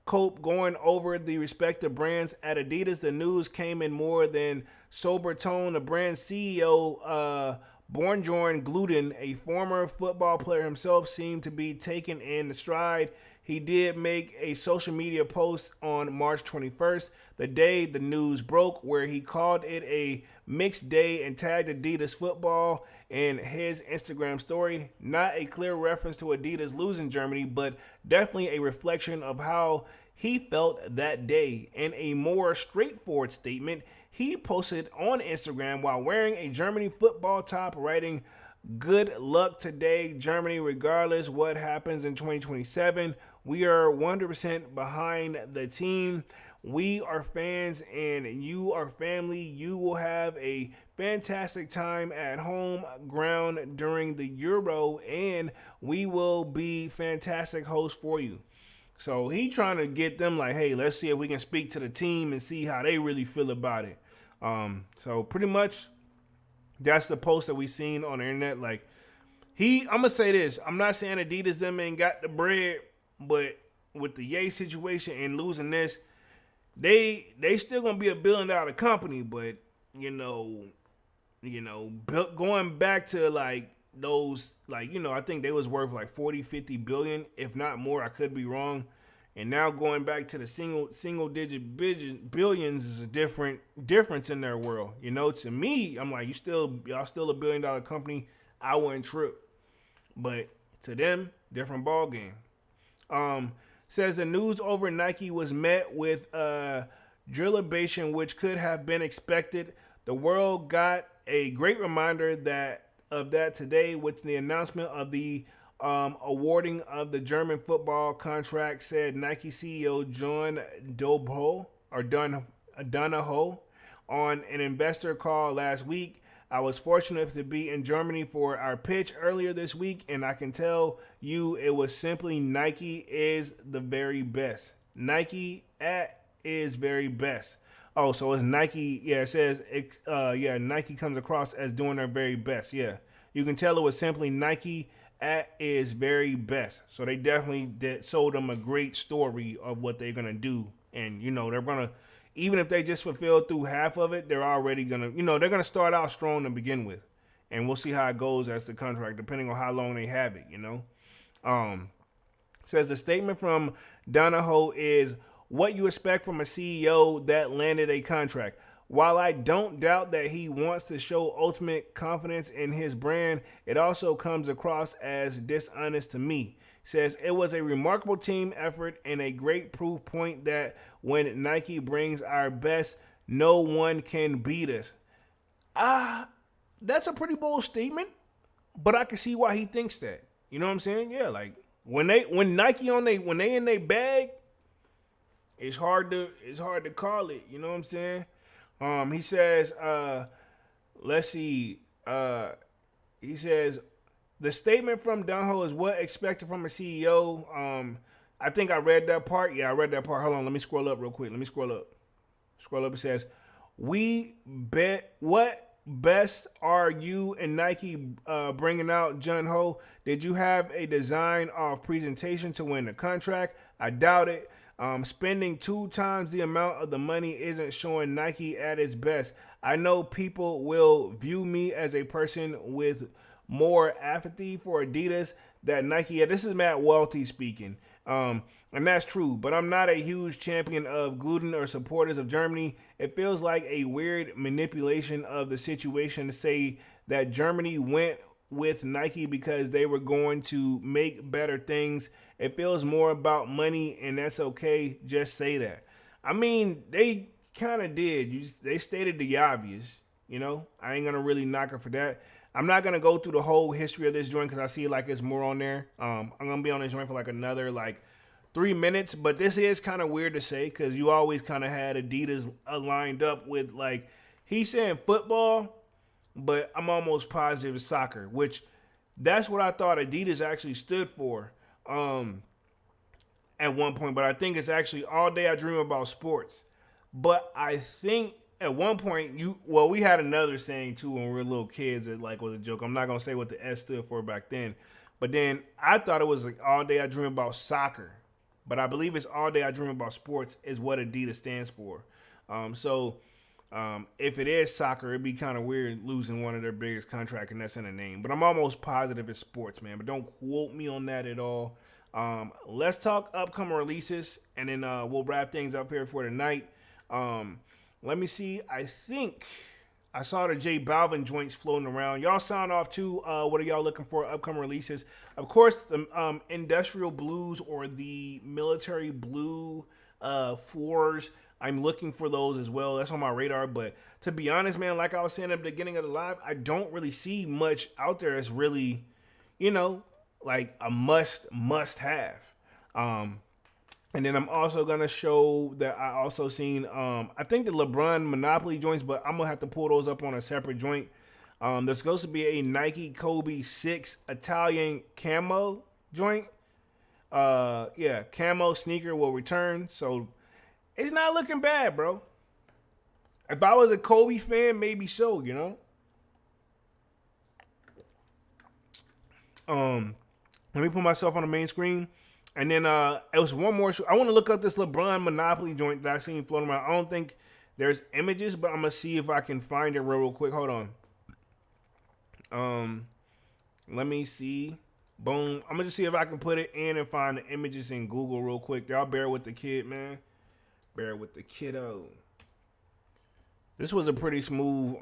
Cope going over the respective brands at Adidas? The news came in more than sober tone. The brand CEO, Bjorn Gluten, a former football player himself, seemed to be taken in stride. He did make a social media post on March 21st, the day the news broke, where he called it a mixed day and tagged Adidas football in his Instagram story. Not a clear reference to Adidas losing Germany, but definitely a reflection of how he felt that day. In a more straightforward statement, he posted on Instagram while wearing a Germany football top, writing, "Good luck today, Germany, regardless what happens in 2027. We are 100% behind the team. We are fans and you are family. You will have a fantastic time at home ground during the Euro, and we will be fantastic hosts for you." So he trying to get them like, hey, let's see if we can speak to the team and see how they really feel about it. So pretty much that's the post that we seen on the internet. Like I'm gonna say this. I'm not saying Adidas them ain't got the bread, but with the Ye situation and losing this, they still gonna be $1 billion company. But you know, going back to like those, like, you know, I think they was worth like 40-50 billion, if not more. I could be wrong. And now going back to the single digit billions is a difference in their world. You know, to me, I'm like, y'all still $1 billion company. I wouldn't trip. But to them, different ball game. Says the news over Nike was met with drillibation, which could have been expected. The world got a great reminder of that today with the announcement of the awarding of the German football contract, said Nike CEO John Donahoe on an investor call last week. I was fortunate to be in Germany for our pitch earlier this week, and I can tell you it was simply Nike is the very best. Nike is very best. Oh, so it's Nike. Yeah, it says, Nike comes across as doing their very best. Yeah, you can tell it was simply Nike at is very best. So they definitely sold them a great story of what they're going to do. And, you know, they're going to, even if they just fulfill through half of it, they're already going to, you know, they're going to start out strong to begin with. And we'll see how it goes as the contract, depending on how long they have it, you know. Says the statement from Donahoe is what you expect from a CEO that landed a contract. While I don't doubt that he wants to show ultimate confidence in his brand, it also comes across as dishonest to me. Says it was a remarkable team effort and a great proof point that when Nike brings our best, no one can beat us. That's a pretty bold statement, but I can see why he thinks that. You know what I'm saying? Yeah, like when Nike when they in their bag, it's hard to call it. You know what I'm saying? He says, let's see. He says, the statement from Donahoe is what expected from a CEO. I think I read that part. Yeah, I read that part. Hold on. Let me scroll up real quick. Scroll up. It says, we bet what best are you and Nike bringing out Jun Ho? Did you have a design of presentation to win the contract? I doubt it. Spending 2 times the amount of the money isn't showing Nike at its best. I know people will view me as a person with more apathy for Adidas that Nike. Yeah, this is Matt Welty speaking. And that's true, but I'm not a huge champion of gluten or supporters of Germany. It feels like a weird manipulation of the situation to say that Germany went with Nike because they were going to make better things. It feels more about money, and that's okay. Just say that. I mean, they kind of did. They stated the obvious. You know, I ain't gonna really knock her for that. I'm not gonna go through the whole history of this joint because I see like it's more on there. I'm gonna be on this joint for like another 3 minutes, but this is kind of weird to say because you always kind of had Adidas lined up with he's saying football, but I'm almost positive it's soccer, which that's what I thought Adidas actually stood for at one point, but I think it's actually all day I dream about sports. But I think at one point we had another saying too when we were little kids that was a joke. I'm not gonna say what the S stood for back then, but then I thought it was all day I dream about soccer. But I believe it's all day I dream about sports is what Adidas stands for. If it is soccer, it'd be kind of weird losing one of their biggest contracts and that's in a name. But I'm almost positive it's sports, man. But don't quote me on that at all. Let's talk upcoming releases, and then we'll wrap things up here for tonight. Let me see. I think I saw the J Balvin joints floating around. Y'all sound off too. What are y'all looking for upcoming releases? Of course, the industrial blues or the military blue fours. I'm looking for those as well. That's on my radar. But to be honest, man, like I was saying at the beginning of the live, I don't really see much out there that's really, a must have. And then I'm also going to show that I also seen, I think the LeBron Monopoly joints, but I'm going to have to pull those up on a separate joint. There's supposed to be a Nike Kobe 6 Italian camo joint. Camo sneaker will return. So it's not looking bad, bro. If I was a Kobe fan, maybe so, Let me put myself on the main screen. And then it was one more show. I want to look up this LeBron Monopoly joint that I seen floating around. I don't think there's images, but I'm going to see if I can find it real quick. Hold on. Let me see. Boom. I'm going to just see if I can put it in and find the images in Google real quick. Y'all bear with the kid, man. Bear with the kiddo. This was a pretty smooth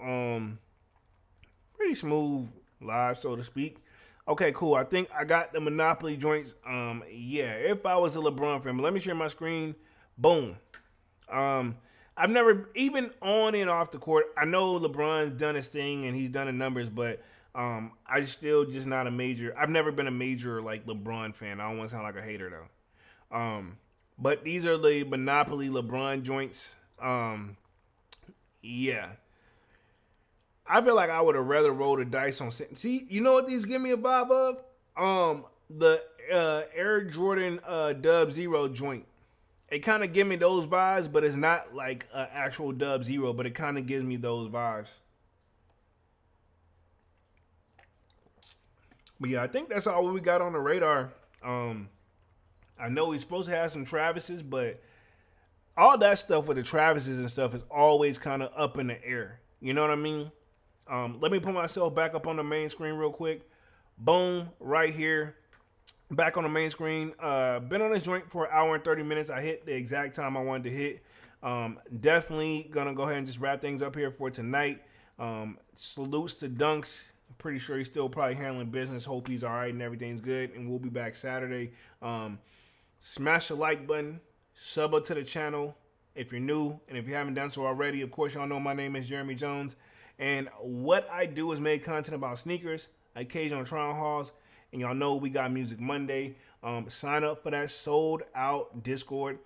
live, so to speak. Okay, cool. I think I got the Monopoly joints. If I was a LeBron fan, but let me share my screen. Boom. I've never, even on and off the court, I know LeBron's done his thing and he's done the numbers, but I still just not a major. I've never been a major LeBron fan. I don't want to sound like a hater though. But these are the Monopoly LeBron joints. I feel like I would have rather rolled the dice on. See, you know what these give me a vibe of? The Air Jordan Dub Zero joint. It kind of give me those vibes, but it's not like an actual Dub Zero, but it kind of gives me those vibes. But yeah, I think that's all we got on the radar. I know we're supposed to have some Travises, but all that stuff with the Travises and stuff is always kind of up in the air. You know what I mean? Let me put myself back up on the main screen real quick. Boom, right here. Back on the main screen. Been on this joint for an hour and 30 minutes. I hit the exact time I wanted to hit. Definitely gonna go ahead and just wrap things up here for tonight. Salutes to Dunks. I'm pretty sure he's still probably handling business. Hope he's all right and everything's good. And we'll be back Saturday. Smash the like button. Sub up to the channel if you're new. And if you haven't done so already, of course, y'all know my name is Jeremy Jones. And what I do is make content about sneakers. I occasionally try on hauls. And y'all know we got Music Monday. Sign up for that sold out Discord.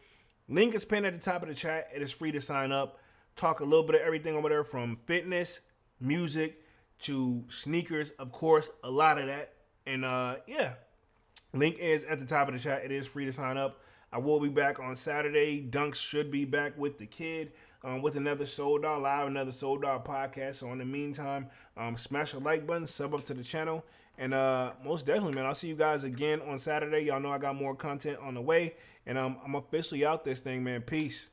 Link is pinned at the top of the chat. It is free to sign up. Talk a little bit of everything over there from fitness, music, to sneakers. Of course, a lot of that. And link is at the top of the chat. It is free to sign up. I will be back on Saturday. Dunks should be back with the kid. with another Sold Out Live, another Sold Out podcast. So in the meantime, smash the like button, sub up to the channel, and most definitely, man, I'll see you guys again on Saturday. Y'all know I got more content on the way, and I'm officially out this thing, man. Peace.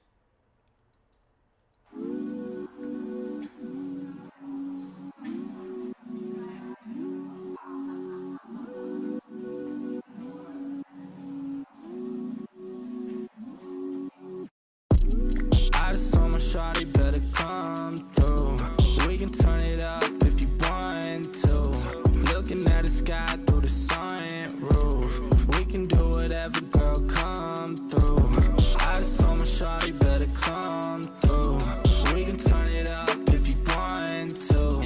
I just told my shawty better come through. We can turn it up if you want to. Looking at the sky through the sun roof. We can do whatever, girl, come through. I just told my shawty better come through. We can turn it up if you want to.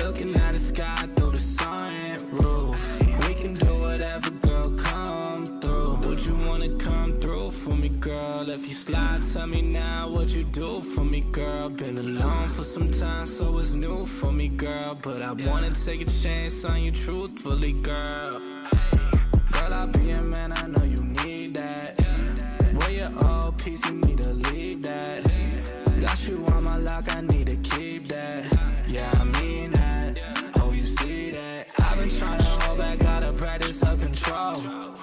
Looking at the sky through the sun roof. We can do whatever, girl, come through. Would you wanna come through for me, girl? If you slide, tell me now what you do for me, girl. Been alone for some time, so it's new for me, girl. But I wanna take a chance on you truthfully, girl. Girl, I'll be a man, I know you need that. Where your old piece, you need to leave that. Got you on my lock, I need to keep that. Yeah, I mean that. Oh, you see that? I've been trying to hold back, gotta practice self-control.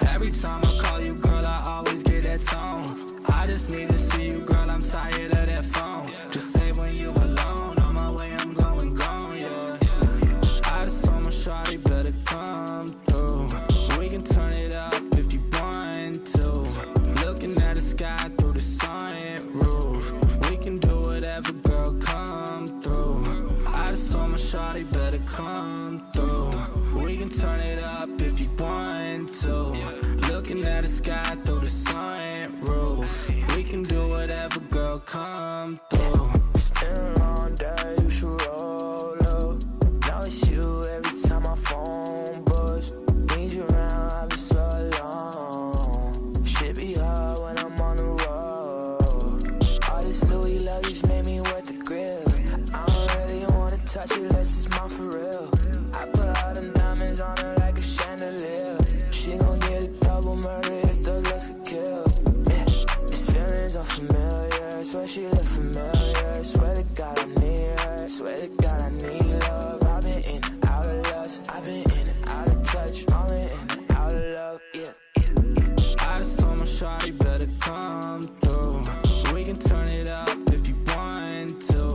Every time I call you, girl, I always get that tone. I just need to see you, girl, I'm tired of that phone. Just say when you alone, on my way, I'm going, yeah. I just told my shawty better come through. We can turn it up if you want to. Looking at the sky through the sun roof. We can do whatever, girl, come through. I just told my shawty better come through. We can turn it up if you want to. Looking at the sky through the sun roof. We can do whatever, girl, come through. It's been a long day, you should roll up. Now it's you every time my phone buzz. Need you around, I've been so alone. Shit be hard when I'm on the road. All this Louis luggage made me wet the grill. I don't really wanna touch it unless it's mine for real. I put all the diamonds on her like a chandelier. She gon' get a double murder if the looks could kill. Yeah, these feelings are familiar. Swear she look familiar. Swear to God I need her. Swear to God I need love. I've been in and out of lust. I've been in and out of touch. I've been in and out of love. Yeah. I just told my shawty better come through. We can turn it up if you want to.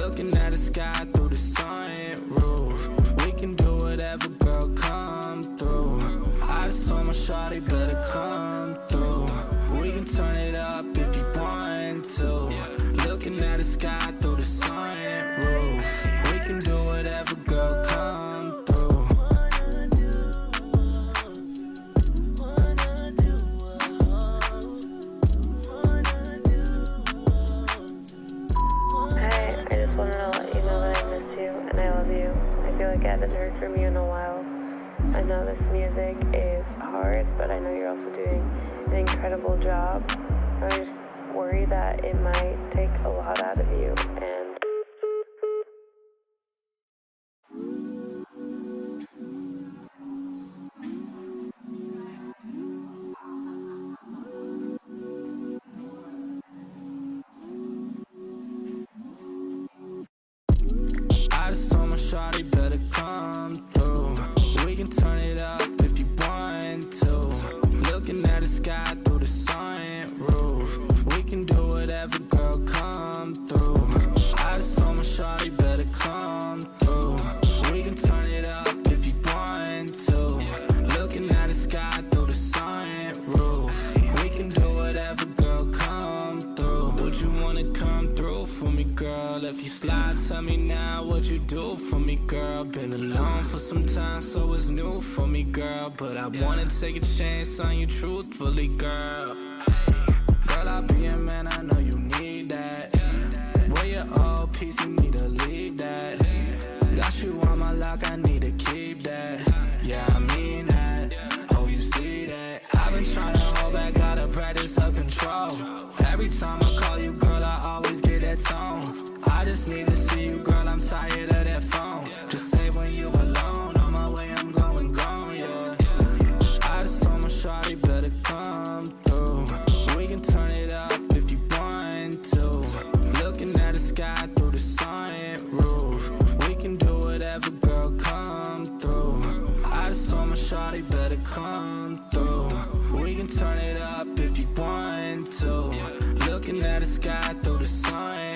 Looking at the sky through the sun roof. We can do whatever, girl, come through. I just told my shawty better come through. We can turn it up if you want to. Looking at the sky through the sun roof. We can do whatever, girl, come through. Hey, I just wanted to let you know that I miss you and I love you. I feel like I haven't heard from you in a while. I know this music is hard, but I know you're also doing an incredible job. I just worry that it might take a lot out of you, and I just told my shawty better come through. We can turn it up if you want to. Looking at the sky through the sun roof. We can do whatever, girl, come through. I just told my shawty better come through. We can turn it up if you want to. Looking at the sky through the sun roof. We can do whatever, girl, come through. Would you wanna come through for me, girl? If you slide, tell me now what you do for me, girl. Been alone for some time, so it's new for me, girl. But I wanna take a chance on you truthfully, girl. Girl, I'll be a man, I know you need that. Where your old piece, you need to leave that. Got you on my lock, I need to keep that. Yeah, I mean that. Oh, you see that? I've been trying to hold back, gotta practice self-control. Every time I call you, girl, I always get that tone. I just need to see you, girl, I'm tired of that phone. Just say when you alone, on my way, I'm going, yeah. I just told my shawty better come through. come through. We can turn it up if you want to. Looking at the sky through the sun